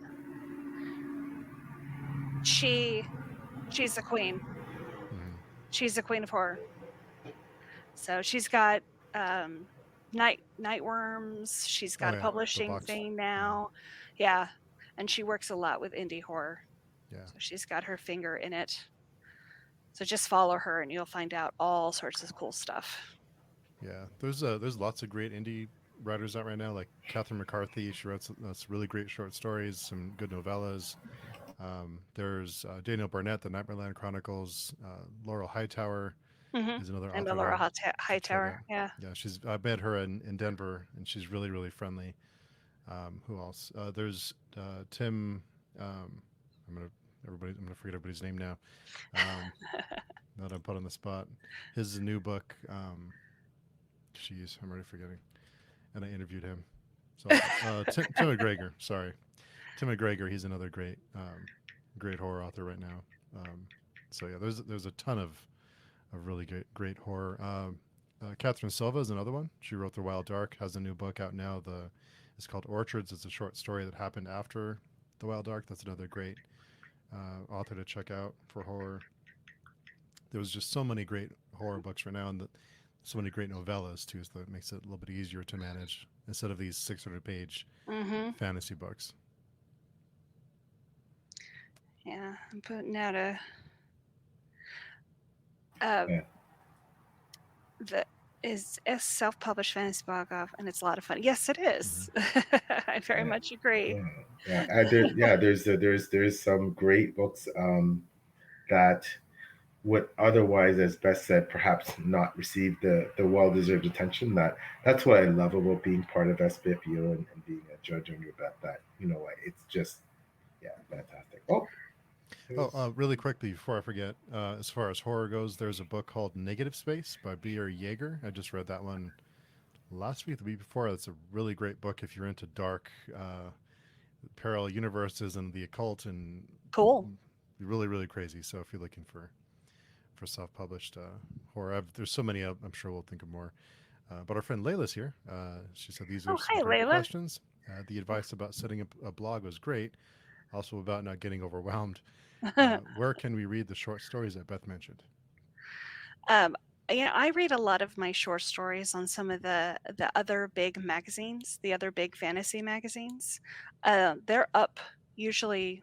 She's the queen. She's the queen of horror. So she's got Nightworms. She's got a publishing thing now. Yeah. And she works a lot with indie horror. Yeah. So she's got her finger in it. So just follow her and you'll find out all sorts of cool stuff. Yeah. There's lots of great indie writers out right now, like Catherine McCarthy. She writes really great short stories, some good novellas. There's Daniel Barnett, the Nightmareland Chronicles. Laurel Hightower is another and author. Laurel Hightower. Yeah. Yeah. I met her in Denver, and she's really, really friendly. Who else? There's Tim. I'm gonna forget everybody's name now. Now that I'm put on the spot. His new book. Jeez, I'm already forgetting. And I interviewed him. So Tim McGregor. Sorry, Tim McGregor. He's another great horror author right now. So yeah, there's a ton of really great horror. Catherine Silva is another one. She wrote The Wild Dark. Has a new book out now. It's called Orchards. It's a short story that happened after The Wild Dark. That's another great author to check out for horror. There was just so many great horror books right now, and so many great novellas too, so that makes it a little bit easier to manage instead of these 600-page fantasy books. Yeah, I'm putting out a is a self-published fantasy blog off, and it's a lot of fun. Yes, it is. I very much agree. There's some great books that would otherwise, as Beth said, perhaps not receive the well-deserved attention. That's what I love about being part of SPFBO and being a judge under Beth. That it's just fantastic. Really quickly before I forget, as far as horror goes, there's a book called Negative Space by B.R. Yeager. I just read that one last week, the week before. It's a really great book if you're into dark, parallel universes and the occult, and cool, really, really crazy. So if you're looking for self-published horror, there's so many. I'm sure we'll think of more. But our friend Layla's here. She said these are some great questions. The advice about setting up a blog was great. Also about not getting overwhelmed. Where can we read the short stories that Beth mentioned? I read a lot of my short stories on some of the other big magazines, the other big fantasy magazines. They're up usually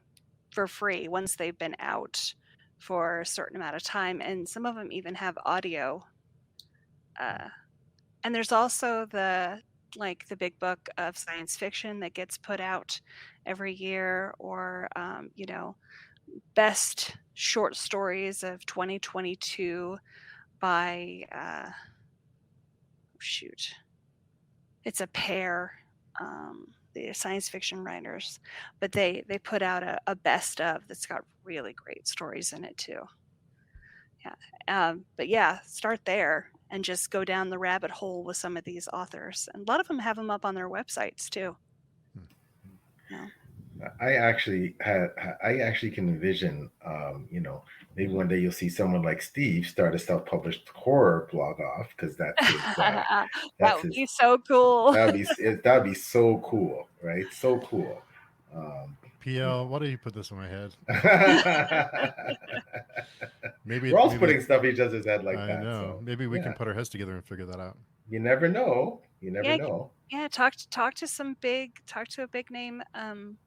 for free once they've been out for a certain amount of time, and some of them even have audio. And there's also the big book of science fiction that gets put out every year, or best short stories of 2022 by it's a pair, the science fiction writers, but they put out a best of that's got really great stories in it too. But yeah, start there and just go down the rabbit hole with some of these authors, and a lot of them have them up on their websites too. I actually can envision, maybe one day you'll see someone like Steve start a self-published horror blog off, because that would be so cool. That'd be so cool, right? So cool. PL, why don't you put this in my head? Maybe we're all putting stuff in each other's head like that. I know. So, maybe we can put our heads together and figure that out. You never know. You never know. Yeah, talk to a big name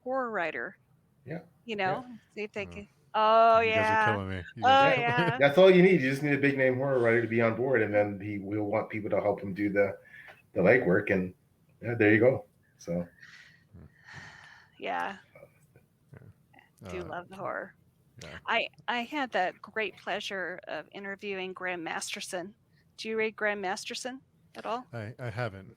horror writer. Yeah. You Yeah. know, see if they Oh, can. Oh you guys are yeah. killing me. You guys Oh are Yeah. killing me. yeah. That's all you need. You just need a big name horror writer to be on board, and then he will want people to help him do the legwork, and yeah, there you go. So Yeah. Yeah. Do love the horror. Yeah. I had the great pleasure of interviewing Graham Masterson. Do you read Graham Masterson at all? I haven't.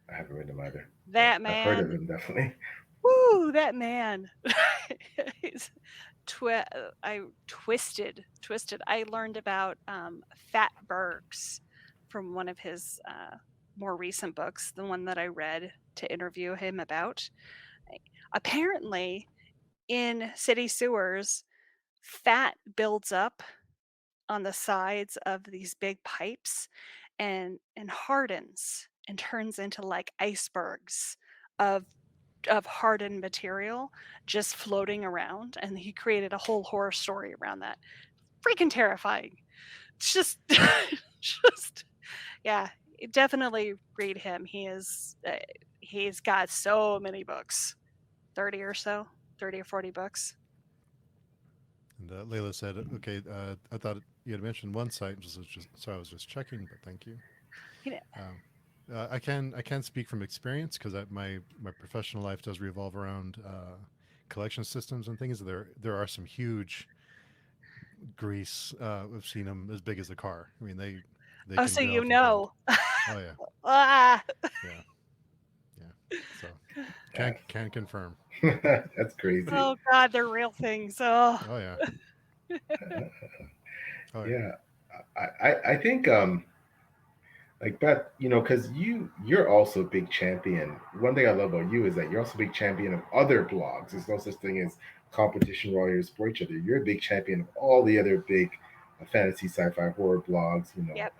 I haven't read him either, but That I've heard of man. him definitely. Woo, that man. He's I twisted. I learned about Fat Burks from one of his more recent books, the one that I read to interview him about. Apparently, in city sewers, fat builds up on the sides of these big pipes and hardens and turns into like icebergs of hardened material just floating around, and he created a whole horror story around that. Freaking terrifying. It's just just yeah, definitely read him. He's got so many books. 30 or so, 30 or 40 books. And Layla said, "Okay, I thought you had mentioned one site, just so I was just checking, but thank you." You know, Um, I can speak from experience because my professional life does revolve around collection systems and things. There are some huge grease. We've seen them as big as a car. I mean, they oh, can so delve and build. Oh yeah, ah, yeah, yeah. So can confirm. That's crazy. oh God, they're real things. Oh, Oh yeah, oh yeah. Yeah, I think like Beth, because you're also a big champion. One thing I love about you is that you're also a big champion of other blogs. There's no such thing as competition warriors for each other. You're a big champion of all the other big fantasy, sci-fi, horror blogs. yep.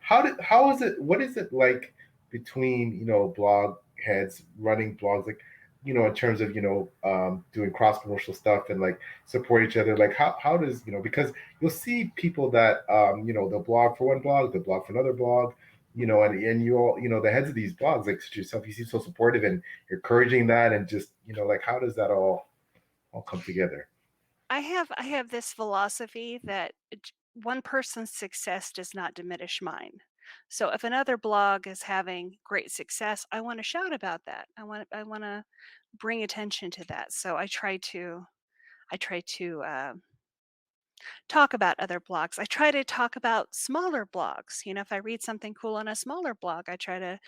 How is it? What is it like between blog heads running blogs like in terms of doing cross promotional stuff and like support each other? Like how does because you'll see people that they'll blog for one blog, they'll blog for another blog, and you all the heads of these blogs like such yourself, you seem so supportive and encouraging that, and just like how does that all come together? I have this philosophy that one person's success does not diminish mine. So if another blog is having great success, I want to shout about that. I want to bring attention to that. So I try to talk about other blogs. I try to talk about smaller blogs. If I read something cool on a smaller blog, I try to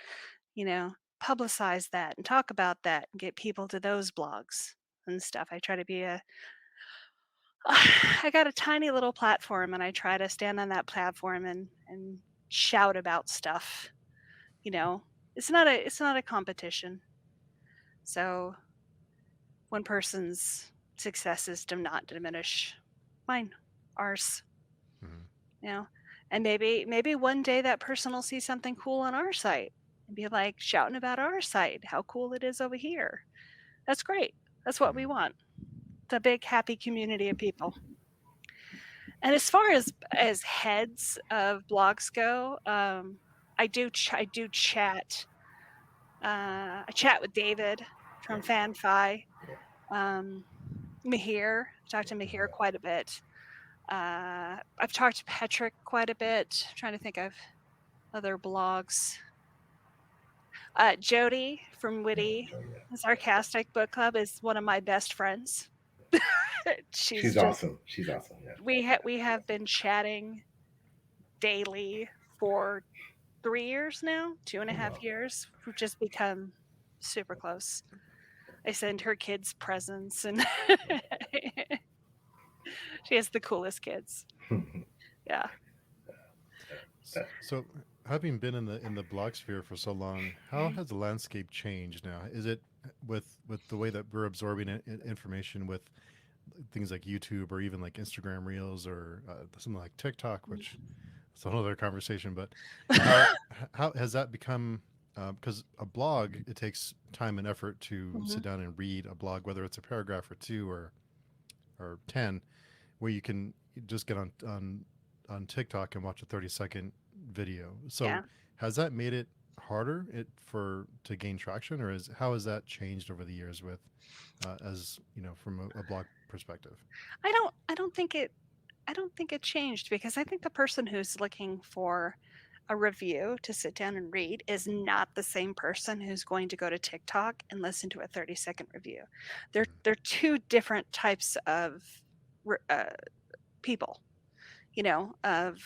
publicize that and talk about that and get people to those blogs and stuff. I try to be a I got a tiny little platform and I try to stand on that platform and shout about stuff. You know, it's not a competition. So one person's successes do not diminish mine, ours. Mhm. You know, and maybe one day that person will see something cool on our site and be like shouting about our site, how cool it is over here. That's great. That's what we Mhm. want. It's a big happy community of people. And as far as heads of blogs go, I do chat. I chat with David from FanFi. Um, Mahir, I talk to Mahir quite a bit. I've talked to Patrick quite a bit. I'm trying to think of other blogs. Jody from Witty Sarcastic Book Club is one of my best friends. She's She's just awesome. She's awesome. Yeah. we have been chatting daily for 3 years now, two and a Oh, half wow. years. We've just become super close. I send her kids presents, and she has the coolest kids. Yeah. So, having been in the blog sphere for so long, how has the landscape changed now? Is it with the way that we're absorbing information with things like YouTube or even like Instagram Reels or something like TikTok, which is another conversation. But how how has that become? Because a blog, it takes time and effort to Mhm. sit down and read a blog, whether it's a paragraph or two or 10, where you can just get on TikTok and watch a 30-second video. So Yeah. has that made it harder to gain traction, or how has that changed over the years with as from a blog perspective? I don't think it changed, because I think the person who's looking for a review to sit down and read is not the same person who's going to go to TikTok and listen to a 30-second review. They're two different types of people, of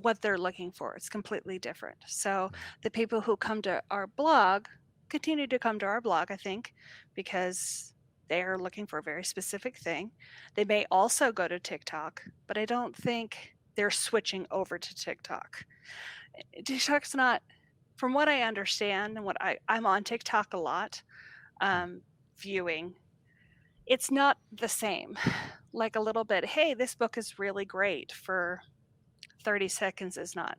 what they're looking for. It's completely different. So the people who come to our blog continue to come to our blog, I think, because they're looking for a very specific thing. They may also go to TikTok, but I don't think they're switching over to TikTok. TikTok's not, from what I understand, and I'm on TikTok a lot, viewing, it's not the same. Like a little bit, hey, this book is really great, for 30 seconds is not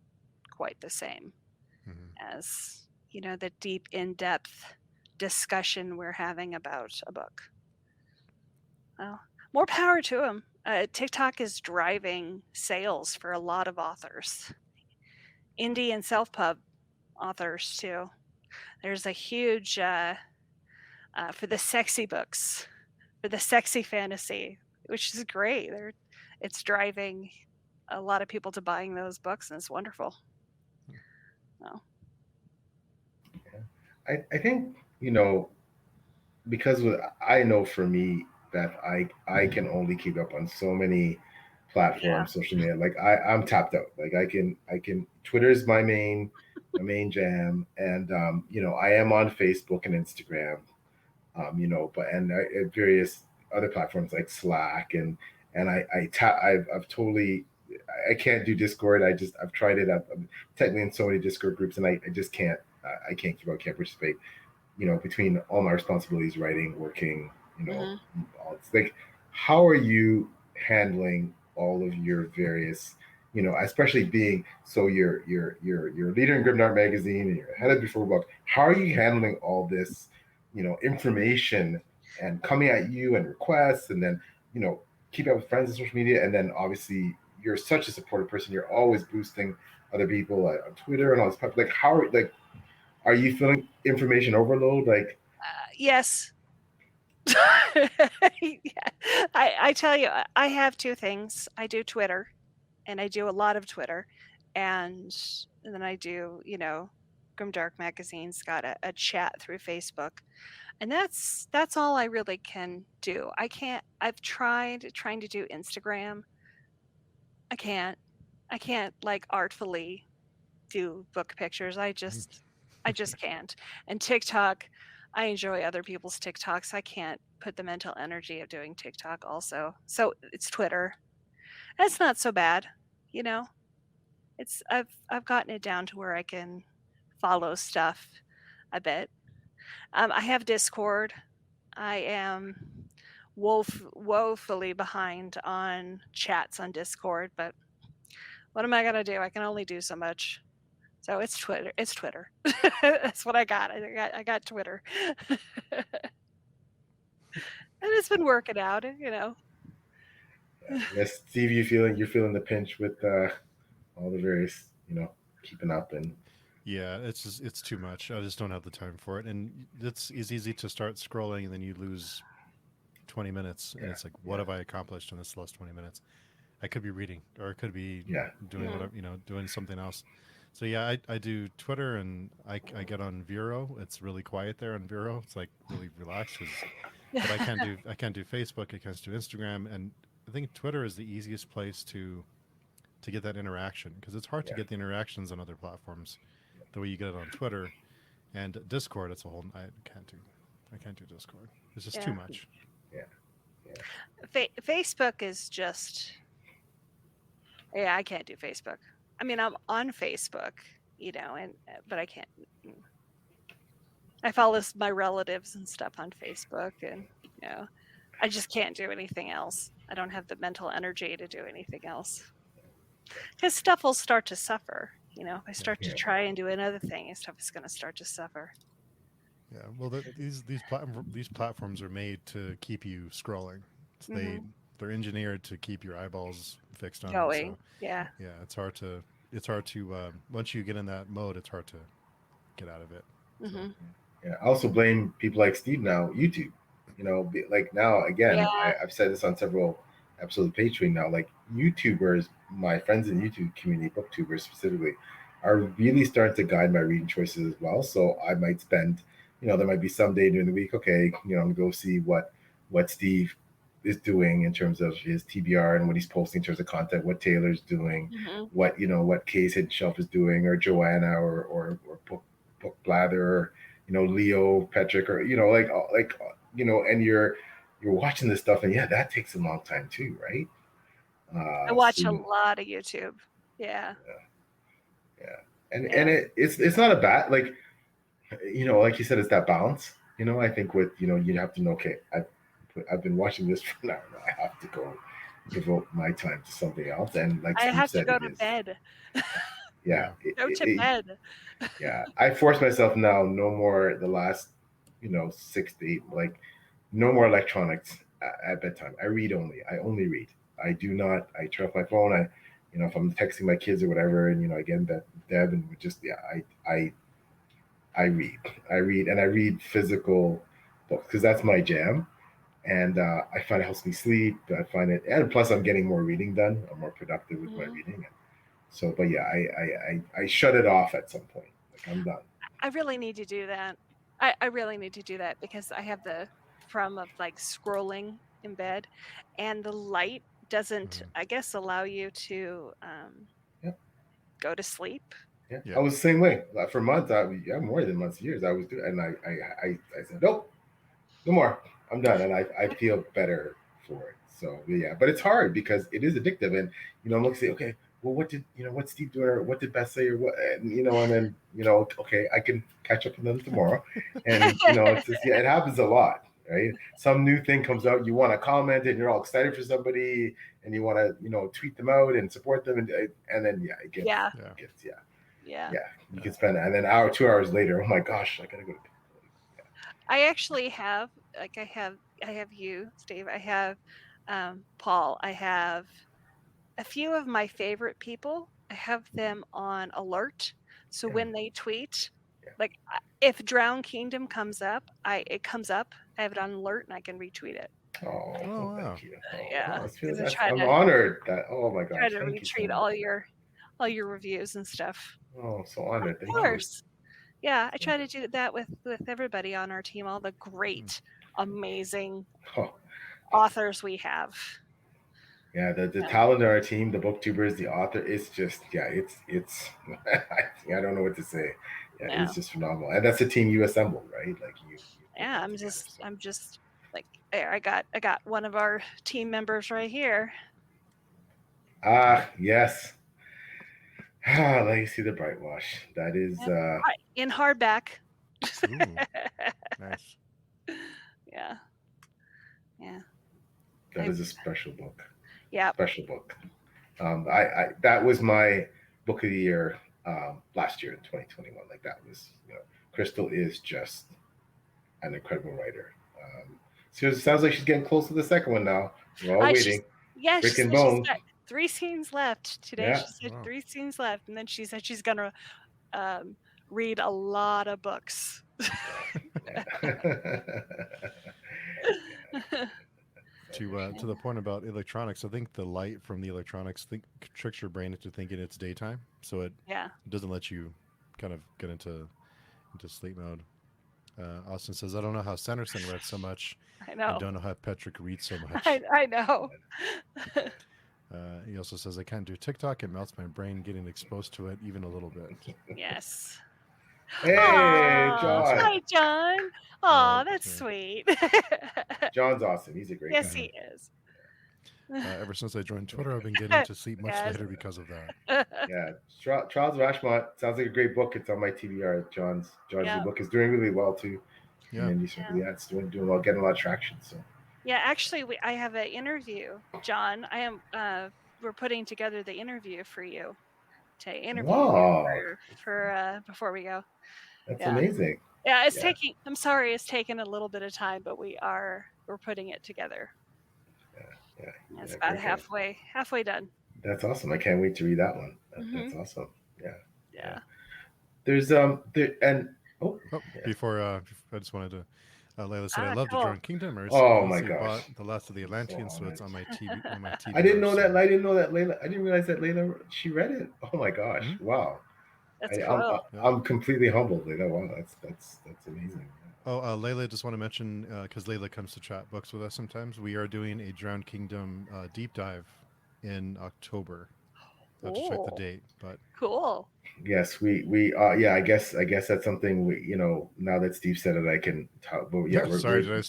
quite the same as, the deep, in-depth discussion we're having about a book. Well, more power to them. TikTok is driving sales for a lot of authors, indie and self-pub authors too. There's a huge for the sexy books, for the sexy fantasy, which is great. It's driving a lot of people to buying those books, and it's wonderful. Oh. Yeah. I think, because I know for me that I can only keep up on so many platforms, social media. Like I'm tapped out. Like I can Twitter's my main jam, and I am on Facebook and Instagram, but and various other platforms like Slack, and I've totally, I can't do Discord. I've tried it. I'm technically in so many Discord groups, and I just can't. I can't keep up. Can't participate. Between all my responsibilities, writing, working, all it's like, how are you handling all of your various, especially being so you're a leader in Grimdark magazine and you're headed before book. How are you handling all this, information and coming at you and requests, and then keep up with friends on social media, and then obviously you're such a supportive person. You're always boosting other people on Twitter and all this stuff. Like are you feeling information overload? Like, yes. Yeah. I tell you, I have two things. I do Twitter, and I do a lot of Twitter, and then I do, Grimdark Magazine's got a chat through Facebook, and that's all I really can do. I've tried trying to do Instagram. I can't like artfully do book pictures. I just can't. And TikTok, I enjoy other people's TikToks. I can't put the mental energy of doing TikTok also. So it's Twitter. That's not so bad, you know. I've gotten it down to where I can follow stuff a bit. I have Discord. I am woefully behind on chats on Discord, but what am I gonna do? I can only do so much. So it's Twitter. It's Twitter. That's what I got. I got Twitter, and it's been working out. yes, Steve, you're feeling the pinch with all the various, keeping up and. Yeah, it's too much. I just don't have the time for it, and it's easy to start scrolling and then you lose 20 minutes, and it's like, what have I accomplished in this last 20 minutes? I could be reading, or I could be doing whatever, doing something else. So yeah, I do Twitter, and I get on Vero. It's really quiet there on Vero. It's like really relaxed. But I can't do Facebook. I can't do Instagram, and I think Twitter is the easiest place to get that interaction, because it's hard to get the interactions on other platforms the way you get it on Twitter. And Discord, it's a whole. I can't do Discord. It's just too much. Facebook is just. Yeah, I can't do Facebook. I mean, I'm on Facebook, but I can't. I follow my relatives and stuff on Facebook, and I just can't do anything else. I don't have the mental energy to do anything else, because stuff will start to suffer. If I start to try and do another thing, stuff is going to start to suffer. Yeah, well, these platforms are made to keep you scrolling. They're engineered to keep your eyeballs fixed on Going. it. So yeah, it's hard to once you get in that mode, it's hard to get out of it. So. Mm-hmm. Yeah. I also blame people like Steve now, YouTube. Like now again, Yeah. I've said this on several episodes of Patreon now. Like YouTubers, my friends in YouTube community, booktubers specifically, are really starting to guide my reading choices as well. So I might spend, there might be some day during the week. Okay, I'm gonna go see what Steve is doing in terms of his TBR and what he's posting in terms of content, what Taylor's doing, Mm-hmm. what Kay's Hidden Shelf is doing, or Joanna, or Book Blather, Leo, Patrick, or and you're watching this stuff, and yeah, that takes a long time too, right? I So watch a lot of YouTube. Yeah. yeah, and it's not a bad, like you said, it's that balance. I think with you have to know, okay, I've been watching this for now. I have to go devote my time to something else, and like I Steve have to said, go it to is. bed. Yeah, Go to bed. yeah. I force myself now. No more the last, 6 to 8. Like, no more electronics at bedtime. I read only. I only read. I do not. I turn off my phone. If I'm texting my kids or whatever, and I get in bed with Deb, and we just I read. I read, and I read physical books because that's my jam. And I find it helps me sleep. I find it, and plus I'm getting more reading done. I'm more productive with my Mm-hmm. reading. So, but yeah, I shut it off at some point. Like I'm done. I really need to do that. I really need to do that because I have the problem of like scrolling in bed, and the light doesn't, I guess, allow you to Yeah, go to sleep. yeah. Yeah. I was the same way. Like, for months, more than months, years. I was doing, and I said, nope, no more. I'm done, and I feel better for it. So yeah, but it's hard because it is addictive, and I'm looking, say, okay, well, what did what's Steve doing, or what did Beth say, or what, and then okay, I can catch up with them tomorrow, and it's just, yeah, it happens a lot, right? Some new thing comes out, you want to comment, and you're all excited for somebody, and you want to tweet them out and support them, and then yeah, Yeah. it gets Yeah. yeah, you can spend, and then 2 hours later, oh my gosh, I gotta go to bed. I actually have, like, I have you, Steve. I have Paul. I have a few of my favorite people. I have them on alert, so Yeah. when they tweet, Yeah. like if Drown Kingdom comes up, it comes up. I have it on alert, and I can retweet it. Oh, wow. thank you. Oh, Yeah, wow, because I try I'm to honored that. Oh my try gosh, to thank you so retweet much. all your reviews and stuff. Oh, so honored. Of Thank you. course. Yeah, I try to do that with everybody on our team, all the great, amazing Oh, authors we have. yeah, the talent on our team, the booktubers, the author, it's just, yeah, it's I don't know what to say. Yeah, Yeah. it's just phenomenal, and that's the team you assembled, right? Like you Yeah, I'm just like, there, I got one of our team members right here. Yes. Legacy the Brightwash. That is In hardback. Ooh, nice. Yeah. Yeah. that is a special book. Yeah. Special book. I that was my book of the year last year in 2021. Like that was, Crystal is just an incredible writer. So it sounds like she's getting close to the second one now. We're all waiting. Yeah, Brick she and said she's Bone. got 3 scenes left today. Yeah. She said Wow. 3 scenes left, and then she said she's gonna read a lot of books. To the point about electronics, I think the light from the electronics tricks your brain into thinking it's daytime, so it doesn't let you kind of get into sleep mode. Austin says, "I don't know how Sanderson read so much. I know. I don't know how Patrick reads so much." I know. He also says, "I can't do TikTok. It melts my brain getting exposed to it even a little bit." Yes. Hey, Aww. John. Hi, John. Aw, that's sweet. John's awesome. He's a great guy. Yes, he is. Ever since I joined Twitter, I've been getting to sleep much later because of that. Yeah, Trials of Ashmont sounds like a great book. It's on my TBR. John's new book is doing really well too. Yeah, and it's doing well, getting a lot of traction. So yeah, actually, I have an interview, John. I am. We're putting together the interview for you to interview you for before we go. That's amazing. Yeah, it's taking. I'm sorry, it's taken a little bit of time, but we're putting it together. Yeah. It's about halfway done. That's awesome. I can't wait to read that one. That's awesome. Yeah. there's there and oh Oh, yeah. before I just wanted to. Layla said, "I Ah, love the cool. Drone Kingdom. I Oh my recently bought gosh, The Last of the I'm so Atlanteans, so it's honored. on my I didn't TBR know that. soon." I didn't know that Layla. I didn't realize that Layla she read it. Oh my gosh! Hmm. Wow. That's I'm cool. Yeah. I'm completely humbled. Layla. Wow, that's amazing. Oh, Layla, just want to mention because Layla comes to chat books with us sometimes. We are doing a Drowned Kingdom deep dive in October. I have to check the Oh, date, but cool. Yes, we yeah. I guess that's something we now that Steve said it, I can talk. But yeah, sorry, we're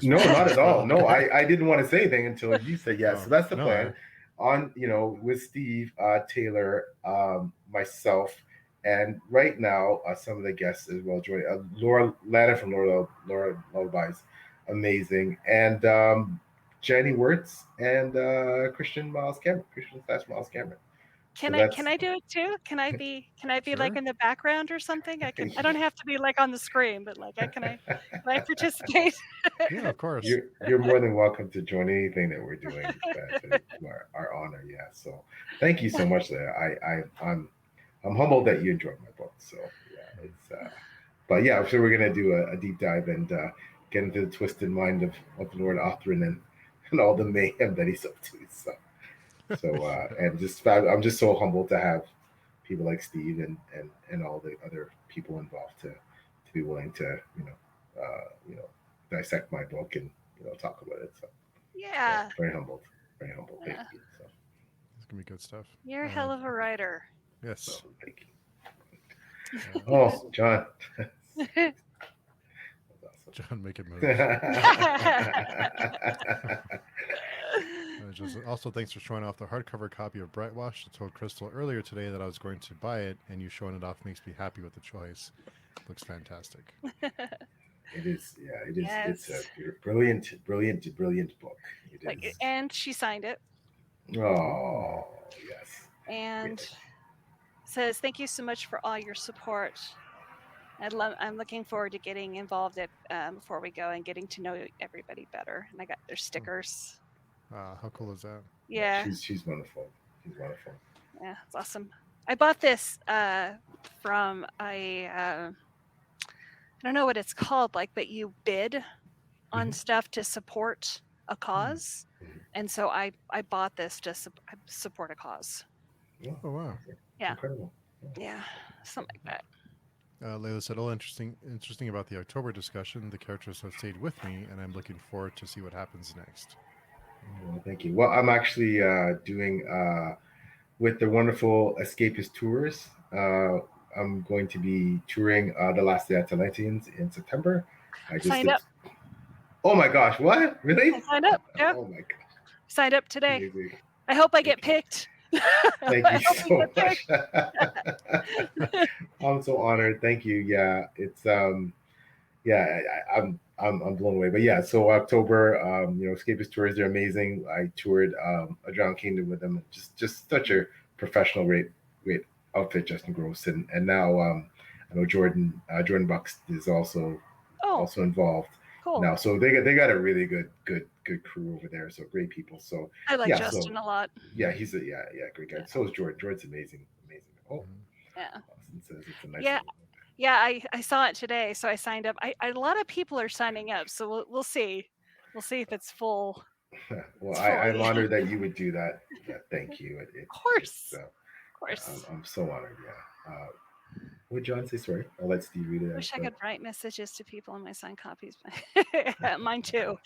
no, did not I at spoil all. the No, guy? I didn't want to say anything until you said yes. So Oh that's the no, plan. On with Steve Taylor, myself, and right now some of the guests as well. Joining Laura Lana from Laura Lullabies, amazing, and Jenny Wirtz and Christian / Miles Cameron. So Can that's I do it too? Can I be like sure. in the background or something? I don't have to be like on the screen, but like can I participate? Yeah, of course. you're more than welcome to join anything that we're doing, Beth. It's our honor. Yeah. So thank you so much. There, I'm humbled that you enjoyed my book. So yeah, it's but yeah, so we're gonna do a deep dive and get into the twisted mind of Lord Othrin and all the mayhem that he's up to. And I'm just so humbled to have people like Steve and all the other people involved to be willing to you know dissect my book and talk about it. So yeah, Yeah. very humbled, very humbled. Thank Yeah. you. So It's gonna be good stuff. You're a hell of a writer. Yes. thank you. Uh, Oh, John, that's John making moves. awesome. Just also thanks for showing off the hardcover copy of Brightwash. I told Crystal earlier today that I was going to buy it, and you showing it off makes me happy with the choice. Looks fantastic. It is, yeah, it is. It's a Yes. brilliant book. It Like, is. and she signed it Ooh. Oh, yes. and Yeah. says, "Thank you so much for all your support. I'm looking forward to getting involved before we go and getting to know everybody better." And I got their Oh, stickers. how cool is that? Yeah, Yeah, she's wonderful. She's wonderful. yeah, it's awesome. I bought this from I don't know what it's called, like, but you bid on stuff to support a cause. Mhm. And so I bought this to support a cause. Oh, Oh wow. Yeah. incredible. Yeah. Something like that. Layla said, "Oh, interesting about the October discussion. The characters have stayed with me, and I'm looking forward to see what happens next." Well, thank you. Well, I'm actually doing with the wonderful Escapist Tours. I'm going to be touring the Last of the Atlanteans in September. I just Signed did. up. Oh my gosh! What? I Really? signed up. Yeah. Oh my gosh! Signed up today. Amazing. I hope I get Thank you. picked. Thank you I hope I so get much. picked. I'm so honored. Thank you. Yeah, it's yeah, I'm blown away. But yeah, so October, Escapist tours, they're amazing. I toured a Drowned Kingdom with them. Just such a professional, great outfit, Justin Gross, and now I know Jordan Bucks is Oh, also involved cool. now. So they got a really good crew over there. So great people. So I like yeah, so Justin a lot. yeah, he's a great guy. Yeah. So is Jordan. Jordan's amazing. Oh, Mhm. Yeah. Austin says it's a nice Yeah. little. Yeah, I saw it today, so I signed up. A lot of people are signing up, so we'll see. We'll see if it's full. Well, It's I'm fully. Of honored that you would do that. Yeah, thank you. It's course. Of I'm, course. I'm so honored. Yeah. Would John say sorry? I'll let Steve read it out. Wish I But could write messages to people in my signed copies. Mine too.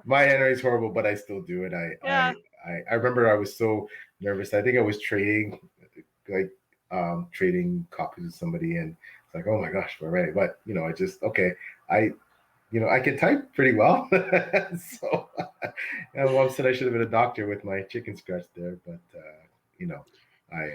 my handwriting is horrible, but I still do it. Yeah. I remember I was so nervous. I think I was like trading copies with somebody, and it's like, oh my gosh, we're ready. But I just okay. I I can type pretty well. So mom said I should have been a doctor with my chicken scratch there, but I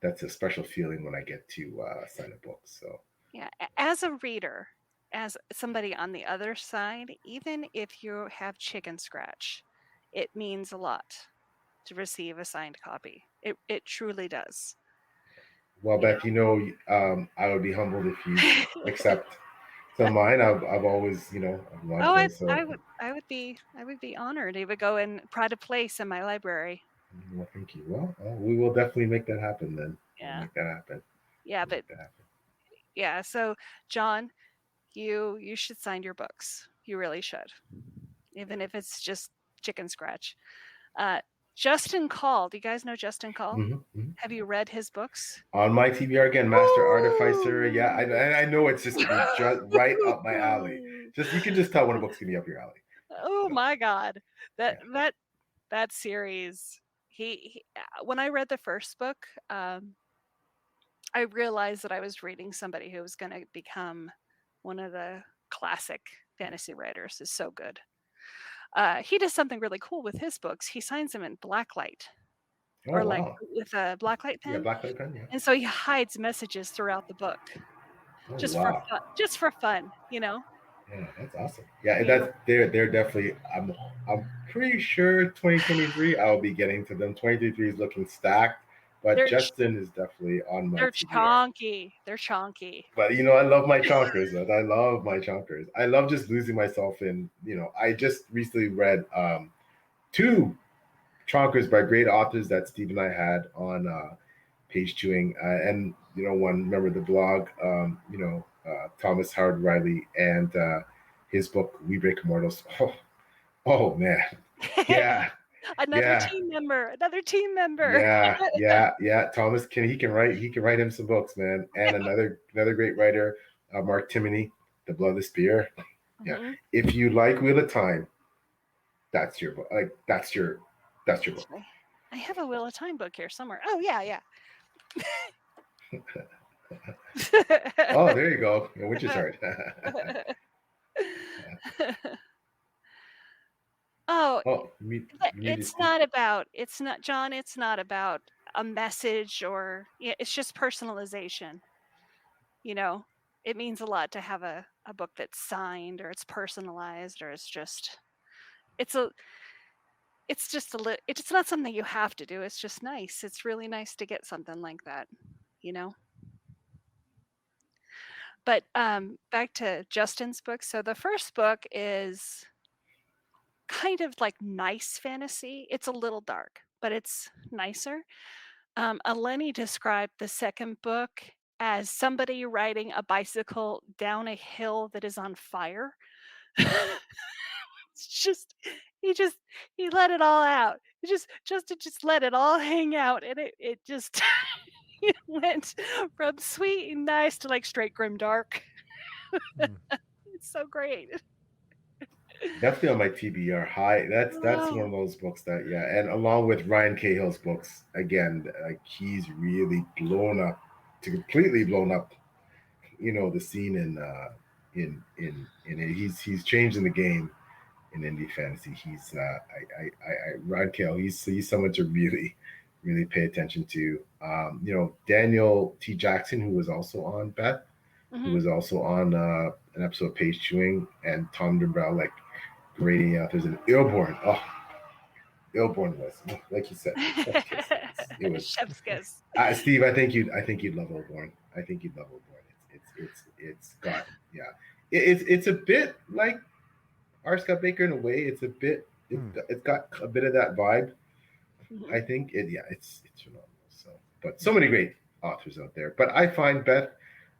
that's a special feeling when I get to sign a book. So Yeah. As a reader, as somebody on the other side, even if you have chicken scratch, it means a lot to receive a signed copy. It truly does. well, You Beth, I would be humbled if you know. accept some of mine. I've always I've Oh, wanted one. So I would be honored. It would go in pride of place in my library. well, thank you. Well, we will definitely make that happen. Then we'll Yeah. make that happen. Yeah, but yeah. So, John, you should sign your books. You really should, even if it's just chicken scratch. Uh, Justin Call. Do you guys know Justin Call? Mm-hmm. Have you read his books? On my TBR again, Master Artificer. Yeah, I know it's just right up my alley. Just you can just tell when a book's gonna be up your alley. Oh my God, that Yeah. that series. He when I read the first book, I realized that I was reading somebody who was going to become one of the classic fantasy writers. Is so good. He does something really cool with his books. He signs them in blacklight, Oh or like wow. with a blacklight Yeah, pen, blacklight pen. Yeah. and so he hides messages throughout the book Oh just for wow. fun. Just for fun, you know. Yeah, that's awesome. Yeah, Yeah. that's they're definitely. I'm pretty sure 2023 I'll be getting to them. 2023 is looking stacked, but They're Justin is definitely on my they're TBR. chonky. They're chonky. But I love my chonkers. I love my chonkers. I love just losing myself in. I just recently read two chonkers by great authors that Steve and I had on page chewing, and one remember the blog, Thomas Howard Riley and his book We Break Immortals. Oh man, yeah, Another yeah. team member. Another team member. Yeah. Thomas he can write him some books, man. And another great writer, Mark Timoney, The Blood of the Spear. Yeah. Mhm. If you like Wheel of Time, that's your book. Like that's your book. I have a Wheel of Time book here somewhere. Oh yeah. Oh, there you go. Which is hard. Oh, Oh, it's not about. It's not John. It's not about a message or it's just personalization. It means a lot to have a book that's signed or it's personalized or it's just it's not something you have to do. It's just nice. It's really nice to get something like that, you know. But back to Justin's book. So the first book is kind of like nice fantasy. It's a little dark, but it's nicer. Eleni described the second book as somebody riding a bicycle down a hill that is on fire. It's just he let it all out. Just let it all hang out, and it just it went from sweet and nice to like straight grim dark. It's so great. Definitely on my TBR high. That's one Oh. of those books that, yeah, and along with Ryan Cahill's books, again, like he's really completely blown up. The scene in it. He's changing the game in indie fantasy. He's Ryan Cahill. He's someone to really pay attention to. Daniel T. Jackson, who was also on Beth, who was also on an episode of Page Chewing, and Tom Dumbrell, like grading authors, and Ilborn. Oh, Ilborn was, like you said, chef's kiss. It was Chef's kiss. Steve. I think you'd love Ilborn. I think you'd love Ilborn. It's got, yeah. It's a bit like R. Scott Baker in a way. It's got a bit of that vibe. I think it's phenomenal. But so many great authors out there. But I find, Beth,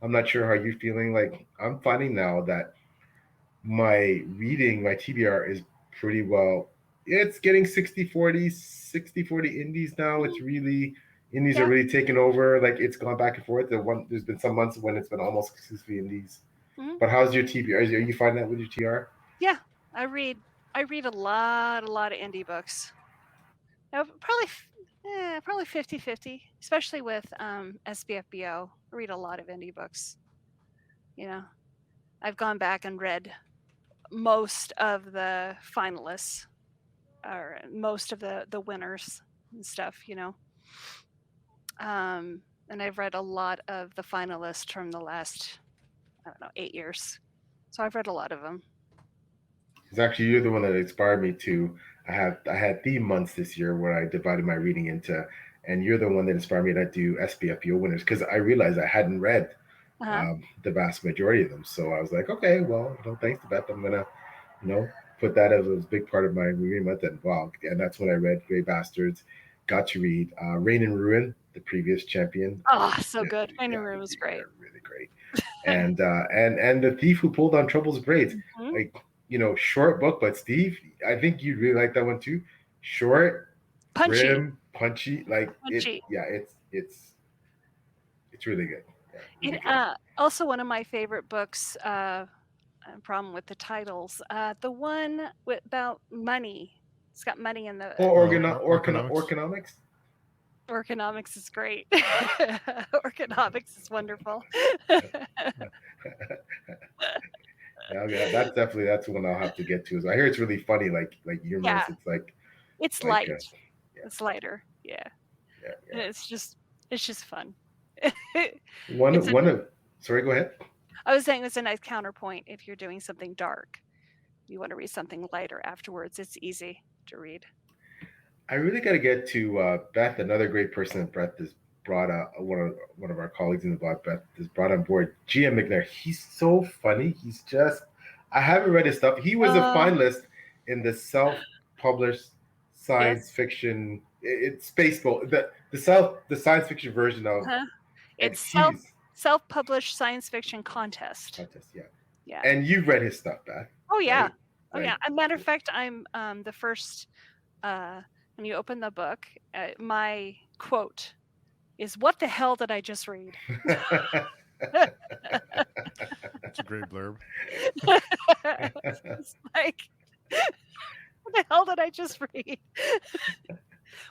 I'm not sure how you're feeling. Like I'm finding now that my TBR is pretty well. It's getting 60-40, 60-40 indies now. It's really indies are really taking over. Like it's gone back and forth. There's been some months when it's been almost exclusively indies. But how's your TBR? Are you finding that with your TR? Yeah, I read a lot of indie books. Probably 50-50, especially with SPFBO. I read a lot of indie books. I've gone back and read most of the finalists or most of the winners and stuff. And I've read a lot of the finalists from the last 8 years. So I've read a lot of them. It's actually you're the one that inspired me to. I had theme months this year where I divided my reading into, and you're the one that inspired me to do SPFBO winners because I realized I hadn't read the vast majority of them. So I was like, okay, well, thanks to Beth, I'm gonna, put that as a big part of my reading month. And wow, and that's when I read Grey Bastards, got to read Rain and Ruin, the previous champion. Oh, so good. Finding Room was great. Really great. And the thief who pulled on Trouble's braids, like short book, but Steve, I think you'd really like that one too. Short, punchy, grim, punchy, like punchy. It's really good. Yeah, really Also, one of my favorite books. Problem with the titles. The one about money. It's got money in the. Orconomics. Orconomics is great. Orconomics is wonderful. That's one I'll have to get to. I hear it's really funny, like humorous. Yeah. It's like it's light. It's lighter. Yeah. And it's just fun. Sorry, go ahead. I was saying it's a nice counterpoint if you're doing something dark. You want to read something lighter afterwards. It's easy to read. I really got to get to Beth, another great person that Beth has brought one of our colleagues in the blog. Beth has brought on board GM McNair. He's so funny. I haven't read his stuff. He was a finalist in the self-published science fiction. It's Space Boat. The science fiction version of it's self-published science fiction contest. Yeah. And you've read his stuff, Beth. Oh yeah. Right? Oh yeah. As a matter of fact, I'm the first. When you open the book, my quote is, "What the hell did I just read?" That's a great blurb. It's like, what the hell did I just read?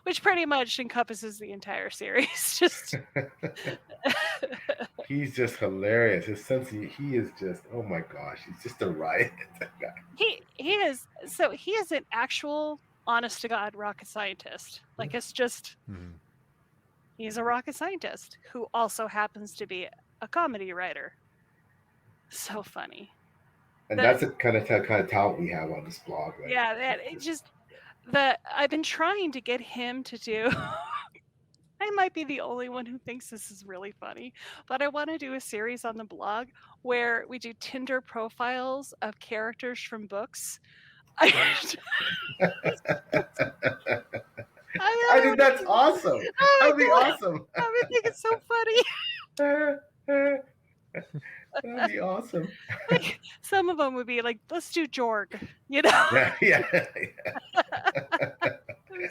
Which pretty much encompasses the entire series. He's just hilarious. His sense he is just, oh my gosh, he's just a riot. He is. So he is an actual honest to God rocket scientist. Like, it's just he's a rocket scientist who also happens to be a comedy writer. So funny. And that's the kind of talent we have on this blog. Like, I've been trying to get him to do I might be the only one who thinks this is really funny, but I want to do a series on the blog where we do Tinder profiles of characters from books. I think that's awesome. That'd be awesome. I think it's so funny. That'd be awesome. Like, some of them would be like, let's do Jorg, you know? Yeah.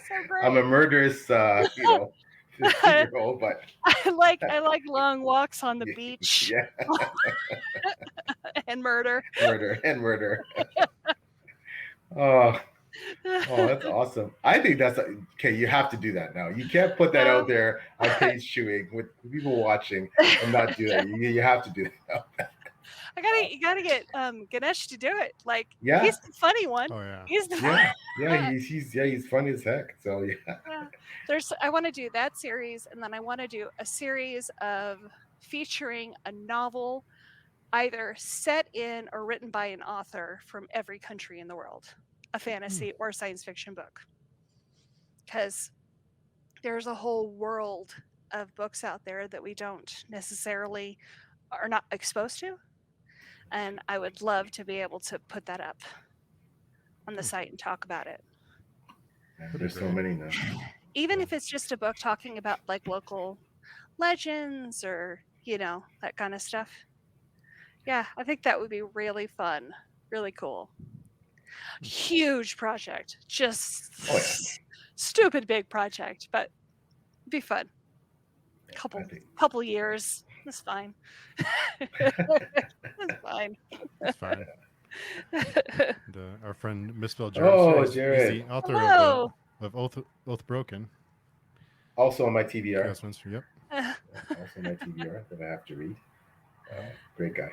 So great. I'm a murderous, 15-year-old, but I like long walks on the beach. Yeah. And murder. Murder. Oh, that's awesome. I think that's okay. You have to do that now. You can't put that out there on Page Chewing with people watching and not do that. You have to do that now. You gotta get Ganesh to do it. Like, yeah, he's the funny one. Oh yeah, he's the he's funny as heck. So yeah. I want to do that series, and then I want to do a series of featuring a novel, either set in or written by an author from every country in the world, a fantasy or science fiction book, because there's a whole world of books out there that we don't necessarily are not exposed to. And I would love to be able to put that up on the site and talk about it. There's so many now. Even if it's just a book talking about like local legends or, that kind of stuff. Yeah, I think that would be really fun, really cool. Huge project, just stupid big project, but it'd be fun. Couple years. That's fine. That's fine. That's fine. Our friend Misspelled Jared. Jared. He's the author of Oath Broken. Also on my TBR. Yep. Also on my TBR that I have to read. Great guy.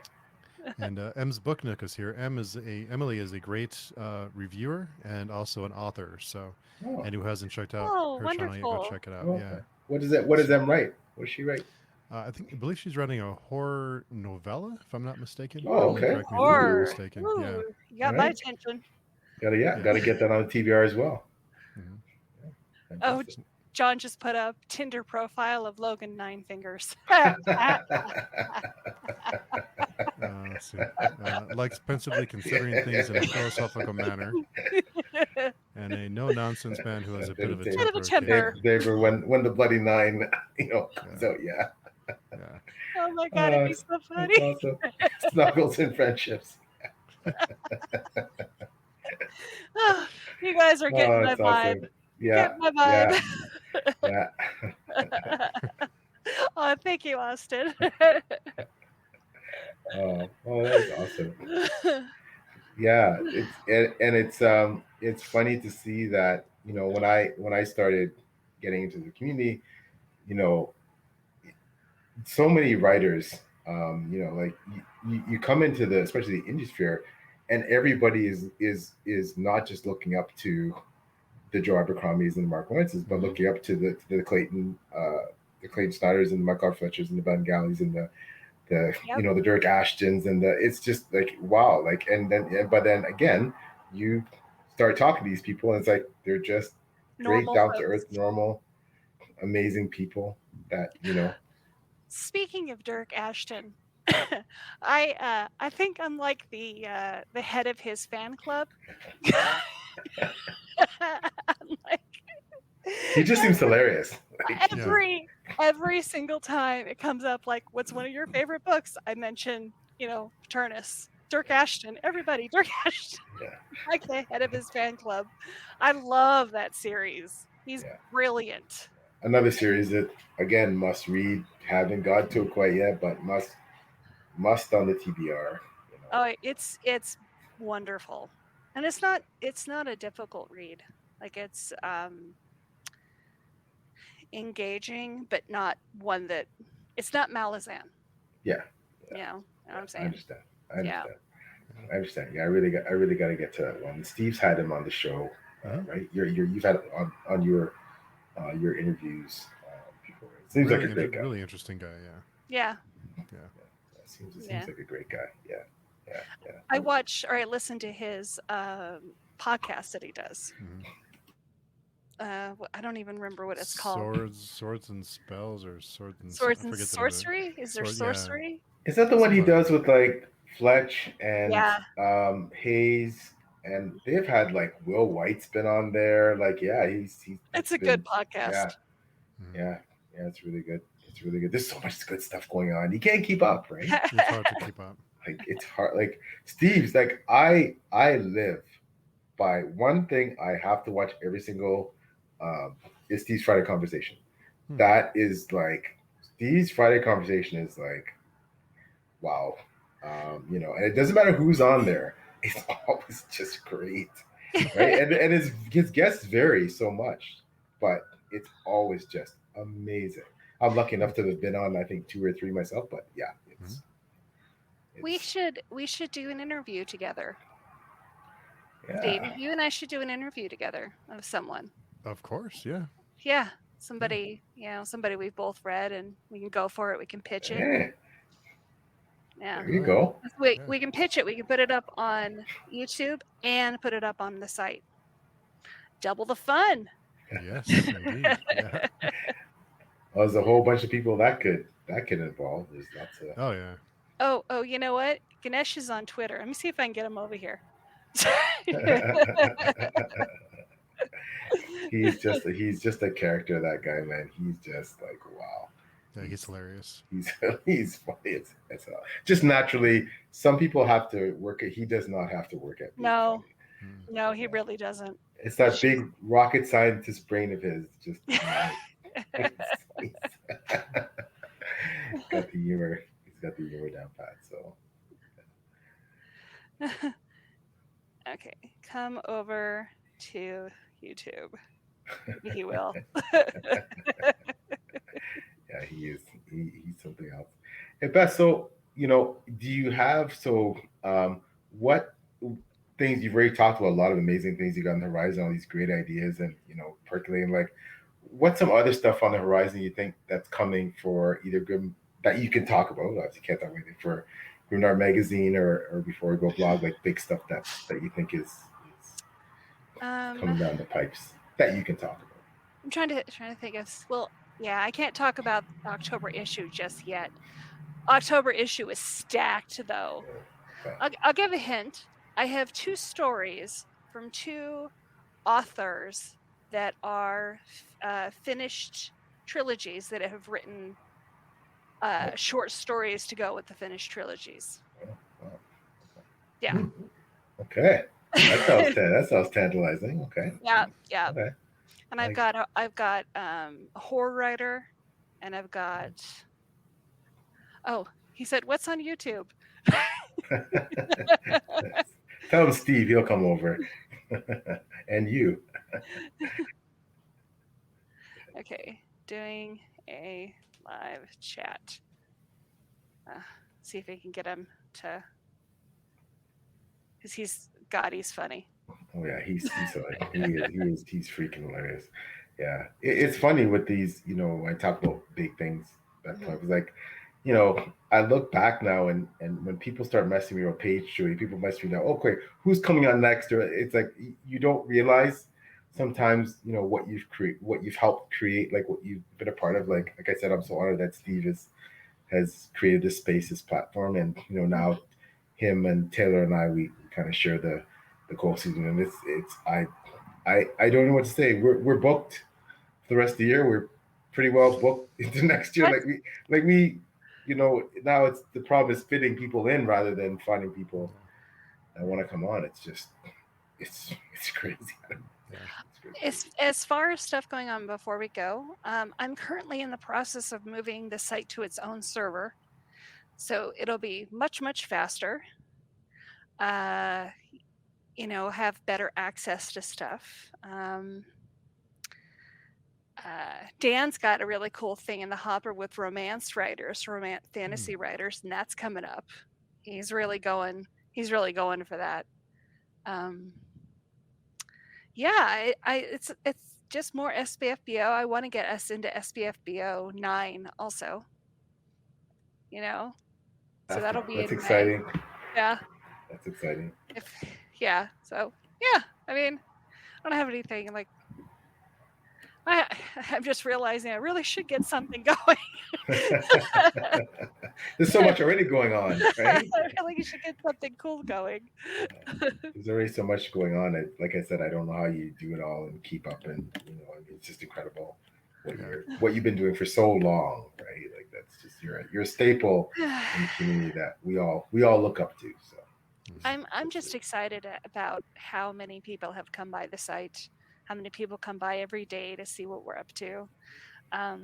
And Em's Book Nook is here. Emily is a great reviewer and also an author. So, and who hasn't checked out her channel yet, go check it out. Okay. Yeah. What does Em write? What does she write? I believe she's writing a horror novella, if I'm not mistaken. Oh, okay. Horror. Mistaken. Ooh, yeah. You got my attention. Gotta get that on the TBR as well. Oh, John just put up Tinder profile of Logan Nine Fingers. Likes pensively considering things in a philosophical manner. and a no-nonsense man who has a bit of a Dave- temper. temper. Dave, when the Bloody Nine, comes out, yeah. Yeah. Oh my God, it'd be so That's funny. awesome. Snuggles and friendships. Oh, you guys are getting Oh, my it's vibe. awesome. Yeah, Get my vibe. yeah. Oh, thank you, Austin. Oh, that is awesome. Yeah, it's funny to see that when I started getting into the community, you know, so many writers, like you come into the especially the indie sphere, and everybody is not just looking up to the Joe Abercrombies and the Mark Lawrences, but looking up to the Clayton Snyders and the Michael Fletchers and the Ben Galleys and the Yep. the Dirk Ashtons and it's just like wow, like but then again you start talking to these people and it's like they're just great, Normal down to folks. earth, normal, amazing people that Speaking of Dirk Ashton, I think I'm like the head of his fan club. I'm like, he just seems hilarious. every single time it comes up, like, what's one of your favorite books? I mention, Paternus, Dirk Ashton, everybody, Dirk Ashton, Yeah. like the head of his fan club. I love that series. He's Yeah. brilliant. Another series that again must read, haven't got to it quite yet, but must on the TBR. Oh, it's wonderful, and it's not a difficult read. Like it's engaging, but not one that it's not Malazan. Yeah. You know what I'm saying? I understand. I understand. Yeah, I really got to get to that one. Steve's had him on the show, right? You've had it on your interviews before. It seems really like a great guy. Really interesting guy. Yeah. Seems like a great guy. Yeah. I watch or I listen to his podcast that he does. I don't even remember what it's called. Swords and spells, or swords and sorcery. Is there sorcery? Is that the one he does with like Fletch and Hayes? And they've had like Will White's been on there. Like, yeah, he's it's a good podcast. Yeah, it's really good. It's really good. There's so much good stuff going on. You can't keep up, right? It's hard to keep up. Like it's hard. Like Steve's like I live by one thing I have to watch every single is Steve's Friday Conversation. That is like Steve's Friday Conversation is like wow. And it doesn't matter who's on there. It's always just great. Right? and his guests vary so much, but it's always just amazing. I'm lucky enough to have been on I think 2 or 3 myself, but yeah, it's we should do an interview together. Yeah. David, you and I should do an interview together of someone. Of course, yeah. Yeah, somebody, somebody we've both read, and we can go for it. We can pitch it. Yeah. There you go. We can pitch it. We can put it up on YouTube and put it up on the site. Double the fun. Yes, indeed. Yeah. Well, there's a whole bunch of people that could involve. There's lots of. Oh yeah. Oh, you know what? Ganesh is on Twitter. Let me see if I can get him over here. he's just a character, that guy, man. He's just like wow. Yeah, he's hilarious. He's funny. It's just naturally. Some people have to work it. He does not have to work it. No, he really doesn't. It's that big rocket scientist brain of his. Just he's got the humor. He's got the humor down pat. So. Okay, come over to YouTube. Maybe he will. Yeah, he is. He's something else. Hey, Beth, so, do you have, what things you've already talked about, a lot of amazing things you got on the horizon, all these great ideas and, percolating, like, what's some other stuff on the horizon you think that's coming for either good, that you can talk about, obviously you can't talk about anything for Grimdark Magazine or Before We Go blog, like big stuff that you think is coming down the pipes that you can talk about? I'm trying to think of, yeah, I can't talk about the October issue just yet. October issue is stacked, though. Okay. I'll give a hint. I have 2 stories from 2 authors that are finished trilogies that have written short stories to go with the finished trilogies. Yeah. Okay. That sounds tantalizing. Okay. Yeah. Okay. And I've got a horror writer, and I've got. Oh, he said, "What's on YouTube?" Tell him Steve, he'll come over. And you. Okay, doing a live chat. See if we can get him to, because he's funny. Oh yeah, he's he's freaking hilarious. Yeah, it's funny with these. I talk about big things. That point was like, I look back now, and when people start messing me with page Chewy, people mess me now. Okay, who's coming on next? Or it's like you don't realize sometimes what you've helped create, like what you've been a part of. Like I said, I'm so honored that Steve has created this space, this platform, and now him and Taylor and we kind of share the goal season, and it's I don't know what to say. We're booked for the rest of the year. We're pretty well booked into next year. What? Like we now it's the problem is fitting people in rather than finding people that want to come on. It's just it's crazy. Yeah. As far as stuff going on before we go, I'm currently in the process of moving the site to its own server, so it'll be much faster. Have better access to stuff. Dan's got a really cool thing in the hopper with fantasy writers, and that's coming up. He's really going for that. Yeah, it's just more SPFBO. I want to get us into SPFBO 9 also. So that'll be that's in exciting. May. Yeah, that's exciting. So yeah, I mean, I don't have anything like. I'm just realizing I really should get something going. There's so much already going on, right? I really should get something cool going. There's already so much going on. Like I said, I don't know how you do it all and keep up, and it's just incredible what you've been doing for so long, right? Like that's just you're a staple in the community that we all look up to. So I'm just excited about how many people have come by the site, how many people come by every day to see what we're up to. I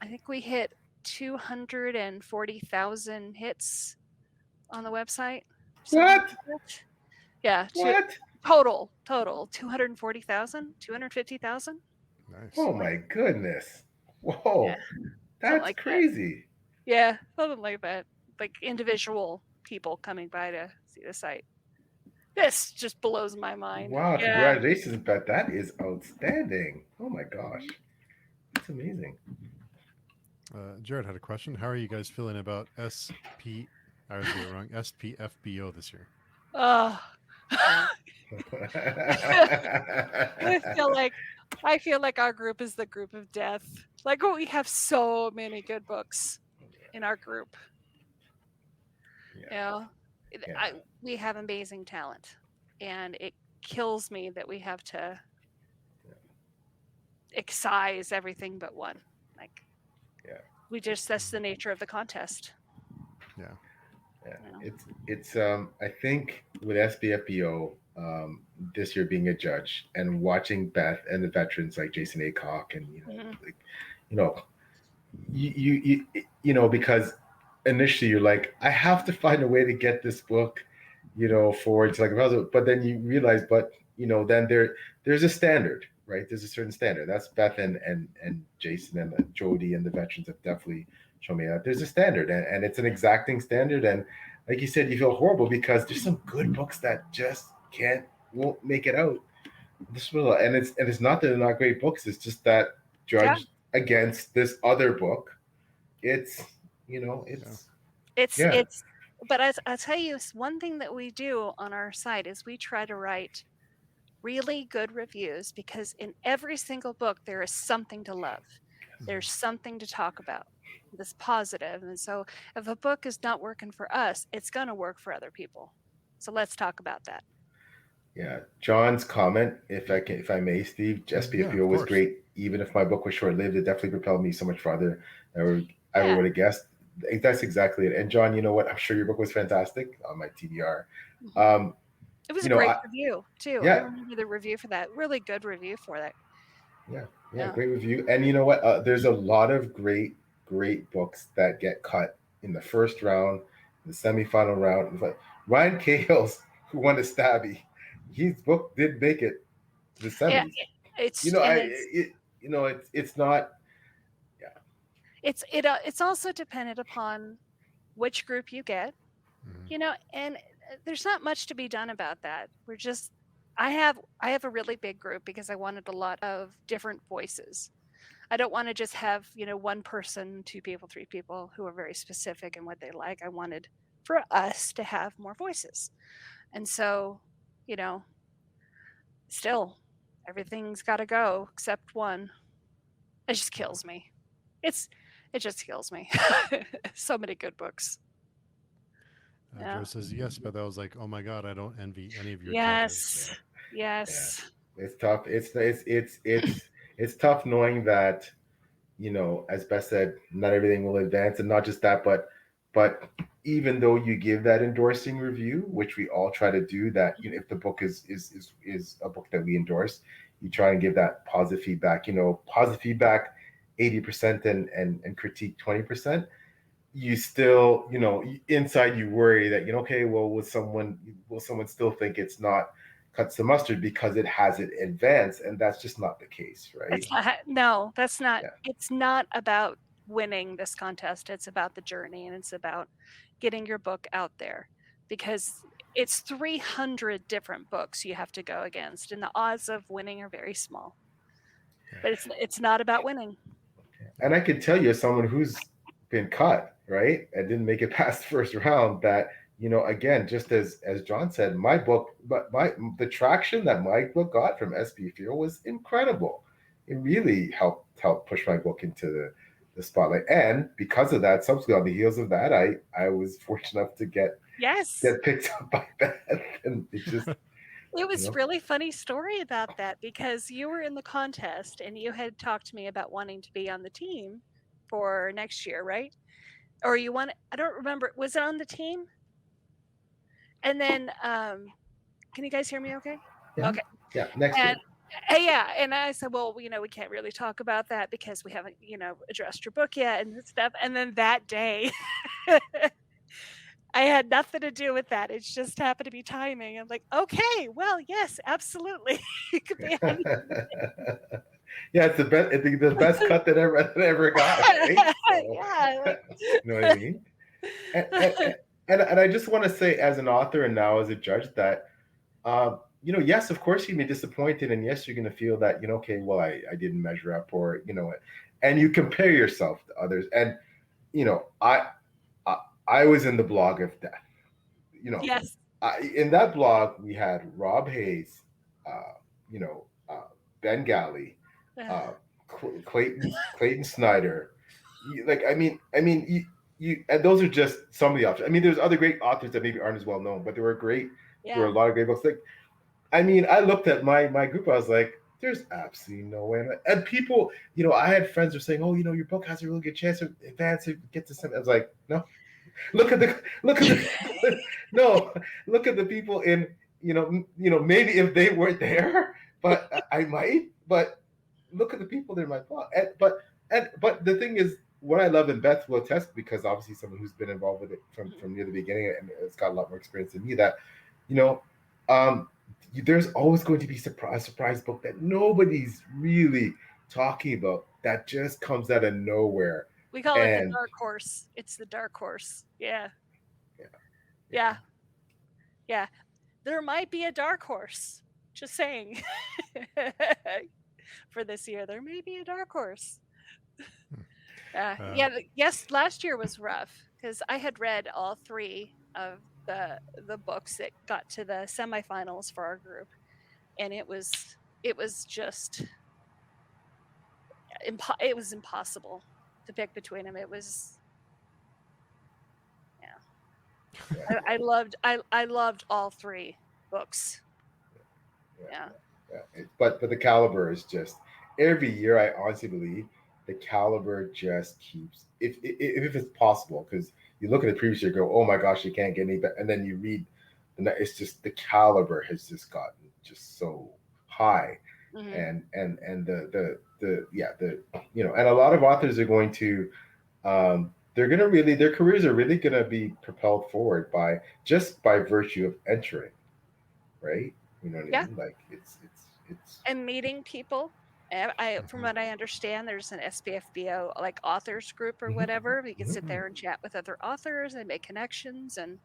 think we hit 240,000 hits on the website. What? Yeah. What? Total 240,000, 250,000. Nice. Oh my goodness! Whoa, yeah. that's like crazy. That. Yeah, something like that. Like individual people coming by to see the site. This just blows my mind. Wow, congratulations, Beth. That is outstanding. Oh my gosh. That's amazing. Jared had a question. How are you guys feeling about SPFBO this year? Oh. I feel like our group is the group of death. Like we have so many good books in our group. We have amazing talent, and it kills me that we have to excise everything but one. That's the nature of the contest. Yeah. It's I think with SPFBO this year being a judge and watching Beth and the veterans like Jason Aycock and because initially you're like, I have to find a way to get this book forward to like a puzzle, but then you realize then there's a standard, right? There's a certain standard. That's Beth and Jason and Jody and the veterans have definitely shown me that there's a standard, and it's an exacting standard. And like you said, you feel horrible because there's some good books that just won't make it out. And it's not that they're not great books. It's just that judged against this other book, but I'll tell you, one thing that we do on our site is we try to write really good reviews, because in every single book there is something to love. There's something to talk about that's positive. And so if a book is not working for us, it's going to work for other people. So let's talk about that. Yeah, John's comment, if I may, Steve, Yeah, SPFBO of was course. great. Even if my book was short lived, it definitely propelled me so much farther. I Yeah. would have guessed. That's exactly it. And John, you know what? I'm sure your book was fantastic on my TBR. Mhm. It was You a know, great review too. I yeah, remember the review for that. Really good review for that. yeah, Yeah. great review. And you know what? There's a lot of great books that get cut in the first round, the semifinal round. It's like Ryan Cahill's Who Won the Stabby. His book did make it to the Yeah. semis. You It's know, and it's not. Yeah, it's also dependent upon which group you get, Mhm. and there's not much to be done about that. We're just I have a really big group because I wanted a lot of different voices. I don't want to just have, one person, two people, three people who are very specific in what they like. I wanted for us to have more voices. And so, you know, still everything's got to go except one. It just kills me. It's it just kills me. So many good books. Joe Yeah. says yes, but that was like, oh my god, I don't envy any of your judges. Yes. yeah. Yes. It's tough. It's tough knowing that as Beth said, not everything will advance, and not just that, but even though you give that endorsing review, which we all try to do, that if the book is a book that we endorse, you try and give that positive feedback. Positive feedback, 80% and critique 20%. You still, inside you worry that okay, well, will someone still think it's not cuts the mustard because it hasn't advanced, and that's just not the case, right? It's not, no, that's not, Yeah. it's not about winning this contest. It's about the journey and it's about getting your book out there because it's 300 different books you have to go against and the odds of winning are very small. Yeah. But it's not about winning. And I could tell you, as someone who's been cut, right, and didn't make it past the first round, that again, just as John said, my book, but the traction that my book got from SPFBO was incredible. It really helped push my book into the spotlight, and because of that, subsequently on the heels of that, I was fortunate enough to Yes. get picked up by Beth, and it just It you was know really funny story about that because you were in the contest and you had talked to me about wanting to be on the team for next year, right? Or you want I don't remember. Was it on the team? And then can you guys hear me okay? yeah, Okay. yeah, next And year. yeah, and I said, well, we can't really talk about that because we haven't, addressed your book yet and stuff. And then that day, I had nothing to do with that. It's just happened to be timing. I'm like, okay, well, yes, absolutely. You could be on. Yeah, it's the best. I think the best cut that ever got, right? So, Yeah, like, you know what I mean? And and I just want to say, as an author and now as a judge, that yes, of course you may be disappointed, and yes, you're going to feel that okay, well, I didn't measure up, or and you compare yourself to others, and you know, I I, I was in the blog of death, yes. in that blog we had Rob Hayes, you know, Ben Galley, uh, Clayton Snyder. Like you, and those are just some of the options. I mean, there's other great authors that maybe aren't as well known, but there were Yeah. a lot of great books. Like, I mean, I looked at my group. I was like, there's absolutely no way. And people, I had friends who were saying, oh, your book has a really good chance of advance to get to something. I was like, no, look at the no, look at the people in maybe if they weren't there, but I might. But look at the people in my blog. But the thing is, what I love, and Beth will attest, because obviously someone who's been involved with it from near the beginning and has got a lot more experience than me, that you know um there's always going to be surprise book that nobody's really talking about, that just comes out of nowhere. We call it the And dark horse. It's the dark horse. Yeah. yeah, yeah. Yeah. Yeah. There might be a dark horse. Just saying. For this year, there may be a dark horse. Uh, Yeah. Yes. Last year was rough because I had read all three of the books that got to the semifinals for our group, and it was just it was impossible to pick between them. It was yeah. I loved all three books. Yeah. But the caliber is just every year. I honestly believe the caliber just keeps if it's possible, because you look at the previous year, go, oh my gosh, you can't get any better, and then you read, and it's just the caliber has just gotten just so high, Mm-hmm. and the yeah the and a lot of authors are going to they're gonna really their careers are really gonna be propelled forward by just by virtue of entering, right? You know what I Yeah. mean? Like it's And meeting people. From what I understand, there's an SPFBO like authors group or Mhm, whatever. You can sit mhm. there and chat with other authors and make connections, and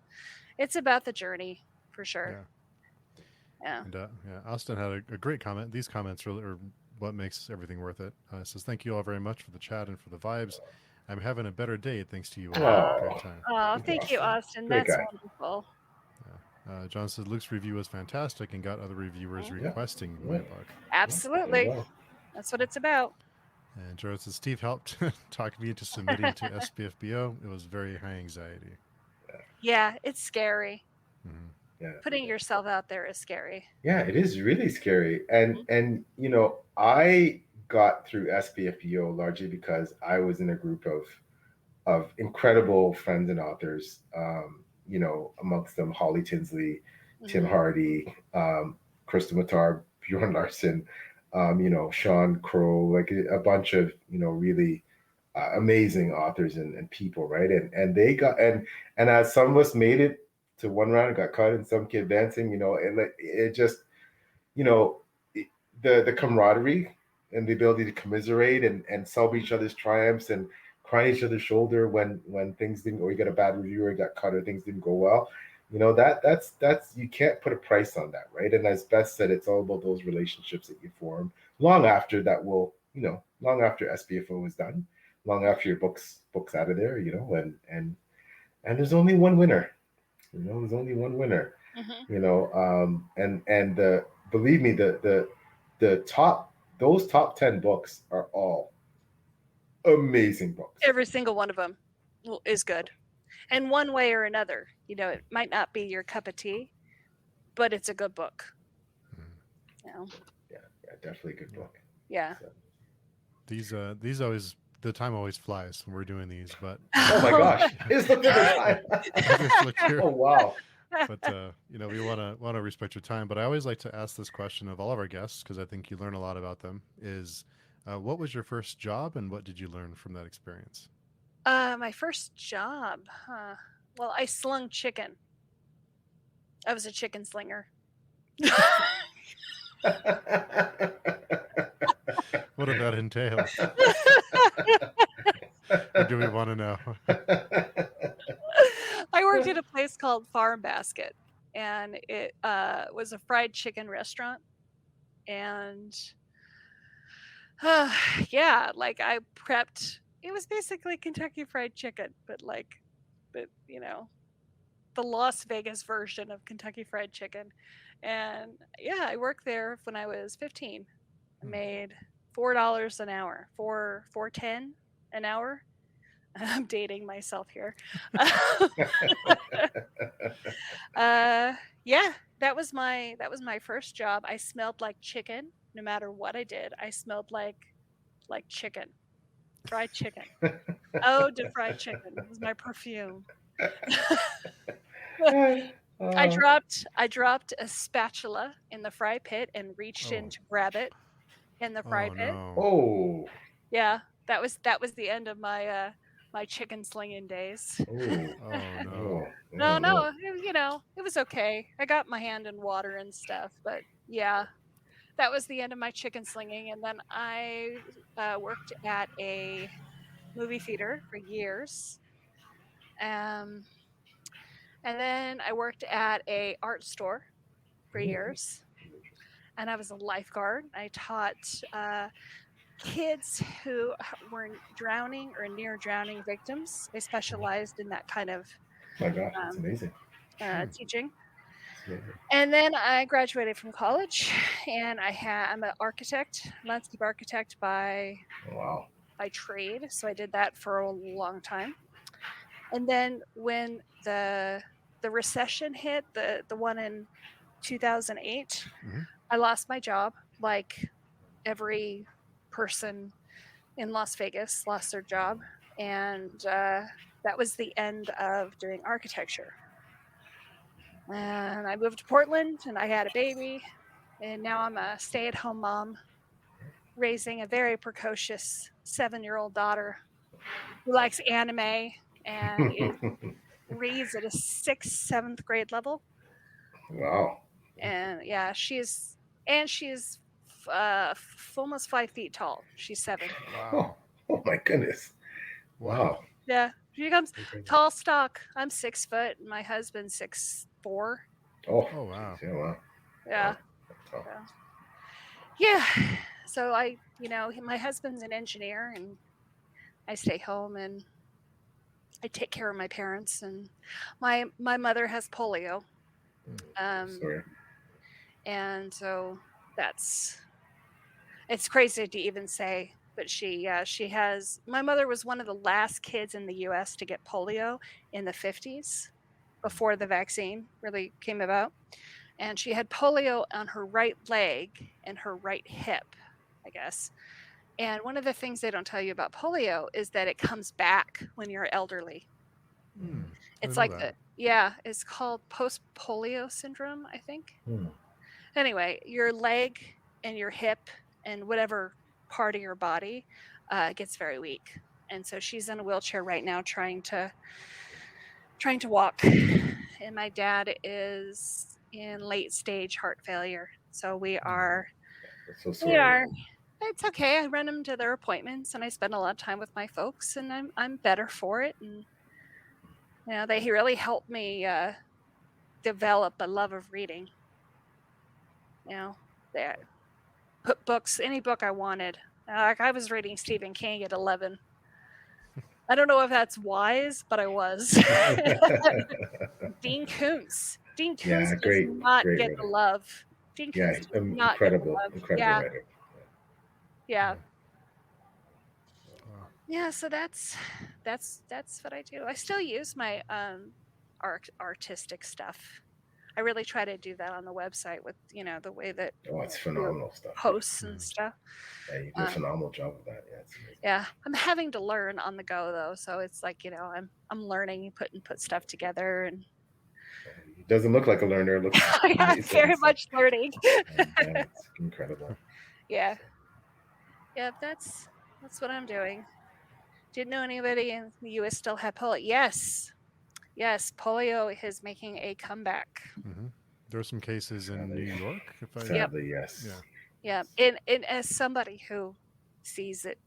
it's about the journey for sure. Yeah. Yeah. And yeah, Austin had a great comment. These comments really are what makes everything worth it. It says, "Thank you all very much for the chat and for the vibes. I'm having a better day thanks to you all. Great Oh, time." Oh, he's thank you, awesome. Austin. Great That's guy. wonderful. Yeah. John says Luke's review was fantastic and got other reviewers Mhm. Yeah, requesting yeah, my book. yeah. There you Absolutely. go. That's what it's about. And Jared says Steve helped talk me into submitting to SPFBO. It was very high anxiety. Yeah, it's scary. Mhm. Yeah, Putting yourself out there is scary. yeah. It is really scary, Mhm. and I got through SPFBO largely because I was in a group of incredible friends and authors. Amongst them Holly Tinsley, Tim Mhm. Hardy, Krista Matar, Bjorn Larson, Sean Crow, like a bunch of really amazing authors and people, right? And they got and as some of us made it to one round and got cut, and some kid advancing, it just you know it, the camaraderie and the ability to commiserate and celebrate each other's triumphs and cry on each other's shoulder when things didn't, or you got a bad review or you got cut or things didn't go well. That's you can't put a price on that, right? And as Beth said, it's all about those relationships that you form long after that will long after SPFO is done, long after your books out of there, and there's only one winner. There's only one winner. Mhm. And believe me, the top those top 10 books are all amazing books. Every single one of them is good. And one way or another, it might not be your cup of tea, but it's a good book. Mhm. You know? Yeah, definitely a good book. Yeah. So. These always the time always flies when we're doing these, but Oh my gosh, it's look at the time. I just looked here. Oh wow. But we want to respect your time. But I always like to ask this question of all of our guests because I think you learn a lot about them. Is what was your first job and what did you learn from that experience? My first job, huh? Well, I slung chicken. I was a chicken slinger. What did that entail? Or do we want to know? I worked at a place called Farm Basket, and it was a fried chicken restaurant. And yeah, like I prepped. It was basically Kentucky Fried Chicken, but the Las Vegas version of Kentucky Fried Chicken. And yeah, I worked there when I was 15. I made $4 an hour, 4.10 an hour. I'm dating myself here. Yeah, that was my first job. I smelled like chicken. No matter what I did, I smelled like chicken, fried chicken. Oh, to fried chicken was my perfume. I dropped a spatula in the fry pit and reached in to grab it in the fry Oh pit. no. Oh. Yeah, that was the end of my my chicken slinging days. Oh. Oh no. Oh. No, Oh no. it was okay. I got my hand in water and stuff, but yeah, that was the end of my chicken slinging. And then I worked at a movie theater for years. Um, and then I worked at a art store for years, and I was a lifeguard. I taught kids who were drowning or near drowning victims. I specialized in that kind of My gosh, it's um, amazing. teaching. It's amazing. And then I graduated from college, and I'm an architect, landscape architect by Wow. trade. So I did that for a long time. And then when the recession hit, the one in 2008, Mhm. I lost my job, like every person in Las Vegas lost their job, and that was the end of doing architecture. And I moved to Portland, and I had a baby, and now I'm a stay-at-home mom, raising a very precocious 7-year-old daughter who likes anime and reads at a 6th, 7th grade level. Wow. And yeah, she's almost 5 feet tall. She's 7. Wow. Oh my goodness. Wow. Yeah, she comes tall stock. I'm 6 foot. And my husband's 6'4". Oh wow. Geez, yeah, wow. Yeah. Wow. Yeah. So my husband's an engineer, and I stay home and I take care of my parents. And my mother has polio. Sorry. And so it's crazy to even say, but she has. My mother was one of the last kids in the U.S. to get polio in the 50s, before the vaccine really came about. And she had polio on her right leg and her right hip, I guess. And one of the things they don't tell you about polio is that it comes back when you're elderly. It's like it's called post-polio syndrome, I think. Anyway, your leg and your hip and whatever part of your body gets very weak. And so she's in a wheelchair right now trying to walk. And my dad is in late stage heart failure. So we are it's okay. I run them to their appointments, and I spend a lot of time with my folks, and I'm better for it. And they really helped me develop a love of reading. They put books, any book I wanted. Like I was reading Stephen King at 11. I don't know if that's wise, but I was. Dean Koontz. Dean Koontz does not get the love. Dean Koontz does not incredible get the love. writer. Yeah. Yeah, so that's what I do. I still use my artistic stuff. I really try to do that on the website with the way that it's phenomenal stuff. Posts and stuff. Yeah, you do a phenomenal job of that. Yeah, it's amazing. Yeah, I'm having to learn on the go though, so it's like I'm learning, put stuff together, and it doesn't look like a learner. It looks very much learning. It's incredible. Yeah, that's what I'm doing. Didn't know anybody in the U.S. still had polio. Yes, polio is making a comeback. There are some cases in New York. Sadly, yes. Yeah. And as somebody who sees it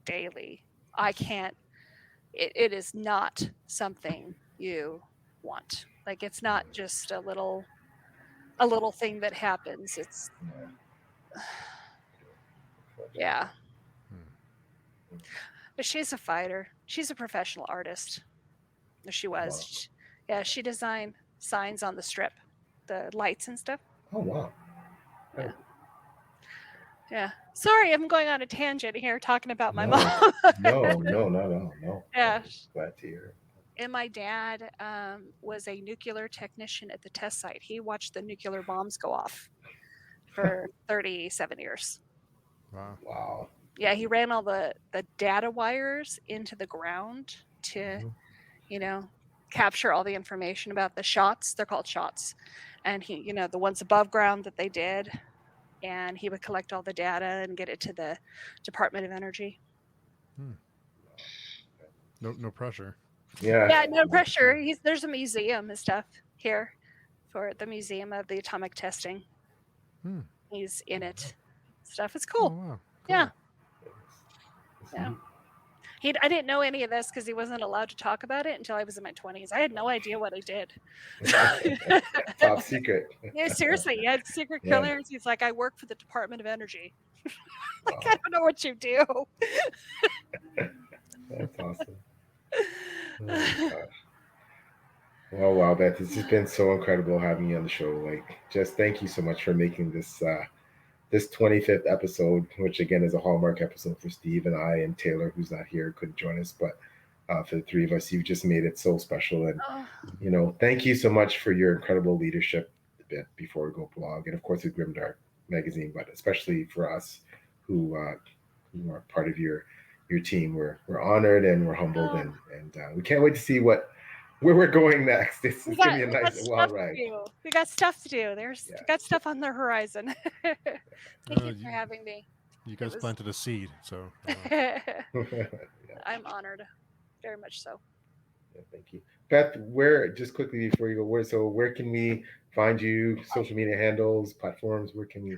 daily, I can't. It is not something you want. Like it's not just a little thing that happens. It's yeah. But she's a fighter. She's a professional artist. She was. Wow. She designed signs on the strip, the lights and stuff. Oh, wow. Yeah. Sorry, I'm going on a tangent here talking about my mom. No. Yeah. Glad to hear. And my dad was a nuclear technician at the test site. He watched the nuclear bombs go off for 37 years. Wow. Yeah, he ran all the data wires into the ground to, capture all the information about the shots. They're called shots. And he, the ones above ground that they did. And he would collect all the data and get it to the Department of Energy. No pressure. Yeah, no pressure. There's a museum and stuff here for the Museum of the Atomic Testing. He's in it. Stuff. It's cool. Oh, wow. Cool. Yeah. I didn't know any of this because he wasn't allowed to talk about it until I was in my 20s. I had no idea what I did. Top secret. Yeah, seriously. He had secret clearance. He's like, I work for the Department of Energy. I don't know what you do. That's awesome. Oh my gosh. Well, wow, Beth, it's just been so incredible having you on the show. Like, just thank you so much for making this 25th episode, which again is a hallmark episode for Steve and I, and Taylor, who's not here, couldn't join us, but for the three of us, you've just made it so special. And thank you so much for your incredible leadership before we go blog, and of course with Grimdark. magazine, but especially for us who are part of your team. We're honored and we're humbled, Oh, and we can't wait to see where we're going next. It's gonna be a we got nice wild stuff to ride. do. We got stuff to do. We got Yes. stuff on the horizon. Thank you for You, having me. you It guys was. planted a seed, so Yeah, I'm honored, very much so. yeah, thank you, Beth. Where just quickly before you go, where can we find you? Social media handles, platforms. Where can we?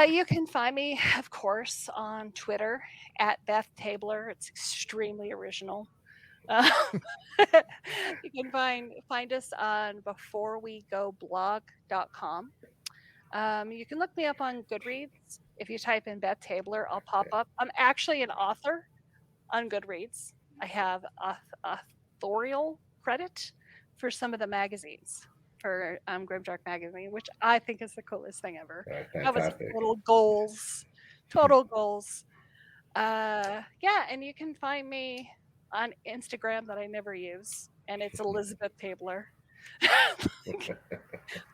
You can find me, of course, on Twitter at Beth Tabler. It's extremely original. Uh, you can find us on beforewegoblog.com. You can look me up on Goodreads. If you type in Beth Tabler, I'll pop up. I'm actually an author on Goodreads. I have authorial credit for some of the magazines for Grimdark magazine, which I think is the coolest thing ever. That was Fantastic. total goals, total goals. Yeah, and you can find me on Instagram that I never use, and it's Elizabeth Tabler.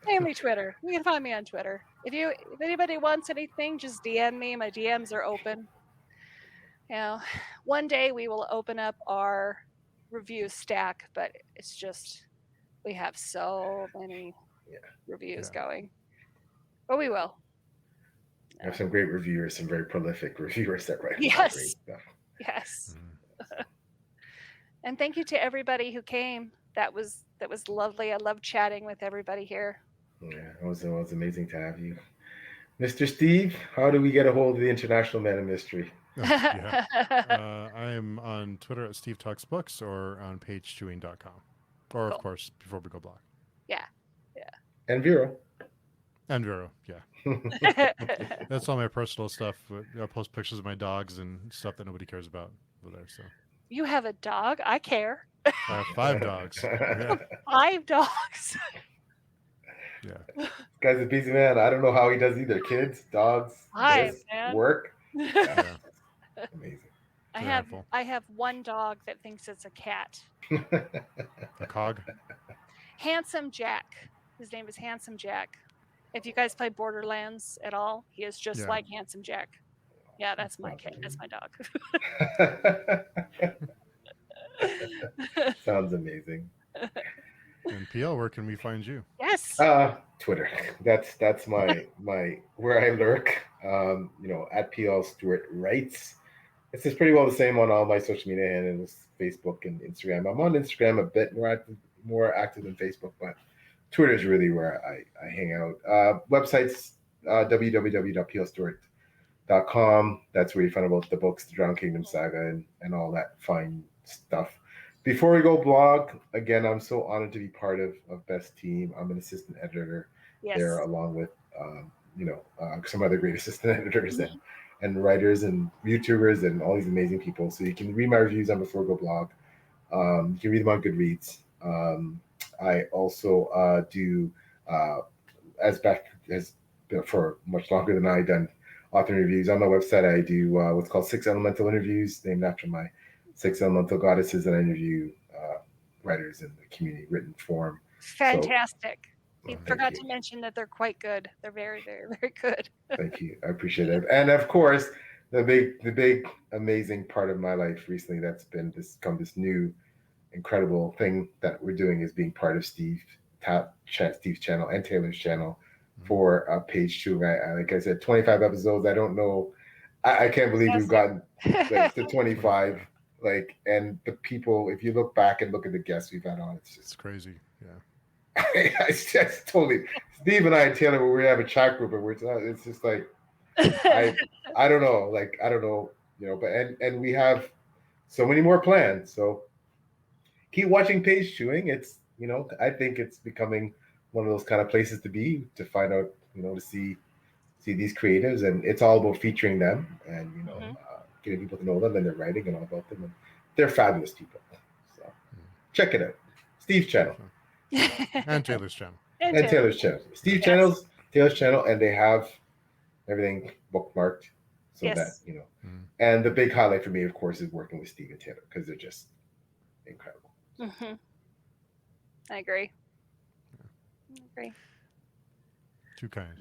Mainly Twitter. You can find me on Twitter. If anybody wants anything, just DM me. My DMs are open. You know, one day we will open up our review stack, but it's just we have so many Yeah. reviews yeah. going. But we will. We have some great reviewers, some very prolific reviewers that write a lot of great Yes. stuff. Yes. Mm. And thank you to everybody who came. That was lovely. I love chatting with everybody here. Yeah, it was amazing to have you. Mr. Steve, how do we get a hold of the International Man of Mystery? Yeah. I am on Twitter at Steve Talks Books or on pagechewing.com. Or, Cool. of course, Before We Go Blog. Yeah. And Vero. And Vero, yeah. That's all my personal stuff. I post pictures of my dogs and stuff that nobody cares about over there. So You have a dog? I care. I have 5 dogs. Yeah. 5 dogs. Yeah. Guy's a busy man. I don't know how he does either. Kids, dogs, 5, this, man. work. Yeah, Yeah. amazing. I have one dog that thinks it's a cat. A cog. Handsome Jack. His name is Handsome Jack. If you guys play Borderlands at all, he is just Yeah. like Handsome Jack. Yeah, that's my cat. That's my dog. Sounds amazing. And PL, where can we find you? Yes. Twitter. That's my where I lurk. At PL Stuart Writes. It's just pretty well the same on all my social media handles, Facebook and Instagram. I'm on Instagram a bit more active than Facebook, but Twitter is really where I hang out. Websites, www.plstewart.com. That's where you find about the books, the Drowned Kingdom saga, and all that fine stuff. Before we go blog, again, I'm so honored to be part of Beth's team. I'm an assistant editor there, along with some other great assistant editors and writers and YouTubers and all these amazing people. So you can read my reviews on Before Go blog. You can read them on Goodreads. I also do, as Beth has been for much longer than I done author reviews. On my website, I do what's called 6 Elemental Interviews, named after my 6 elemental goddesses that I interview writers in the community written form. Fantastic. You Thank forgot you. to mention that they're quite good. They're very, very, very good. Thank you. I appreciate it. And of course, the big, amazing part of my life recently that's been this new incredible thing that we're doing is being part of Steve's channel and Taylor's channel for Page 2. Like I said, 25 episodes. I don't know. I can't believe we've gotten to 25. Like, and the people, if you look back and look at the guests we've had on, It's crazy. Yeah. it's just totally. Steve and I and Taylor, we have a chat group, and it's just like I don't know, but and we have so many more plans. So keep watching Page Chewing. It's I think it's becoming one of those kind of places to be to find out, to see these creatives, and it's all about featuring them and getting people to know them and their writing and all about them, and they're fabulous people. So check it out, Steve's channel. And Taylor's channel. And Taylor's channel. Steve's channel's Taylor's channel, and they have everything bookmarked so that And the big highlight for me, of course, is working with Steve and Taylor because they're just incredible. Mm-hmm. I agree. Too kind.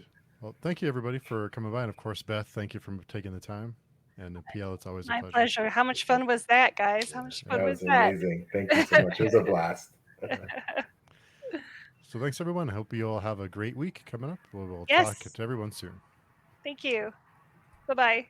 Well, thank you everybody for coming by, and of course, Beth, thank you for taking the time. And PL, it's always a My pleasure. pleasure. How much fun was that, guys? How much fun That was was that? amazing. Thank you so much. It was a blast. So thanks everyone. I hope you all have a great week coming up. We'll Yes. talk to everyone soon. Thank you. Bye-bye.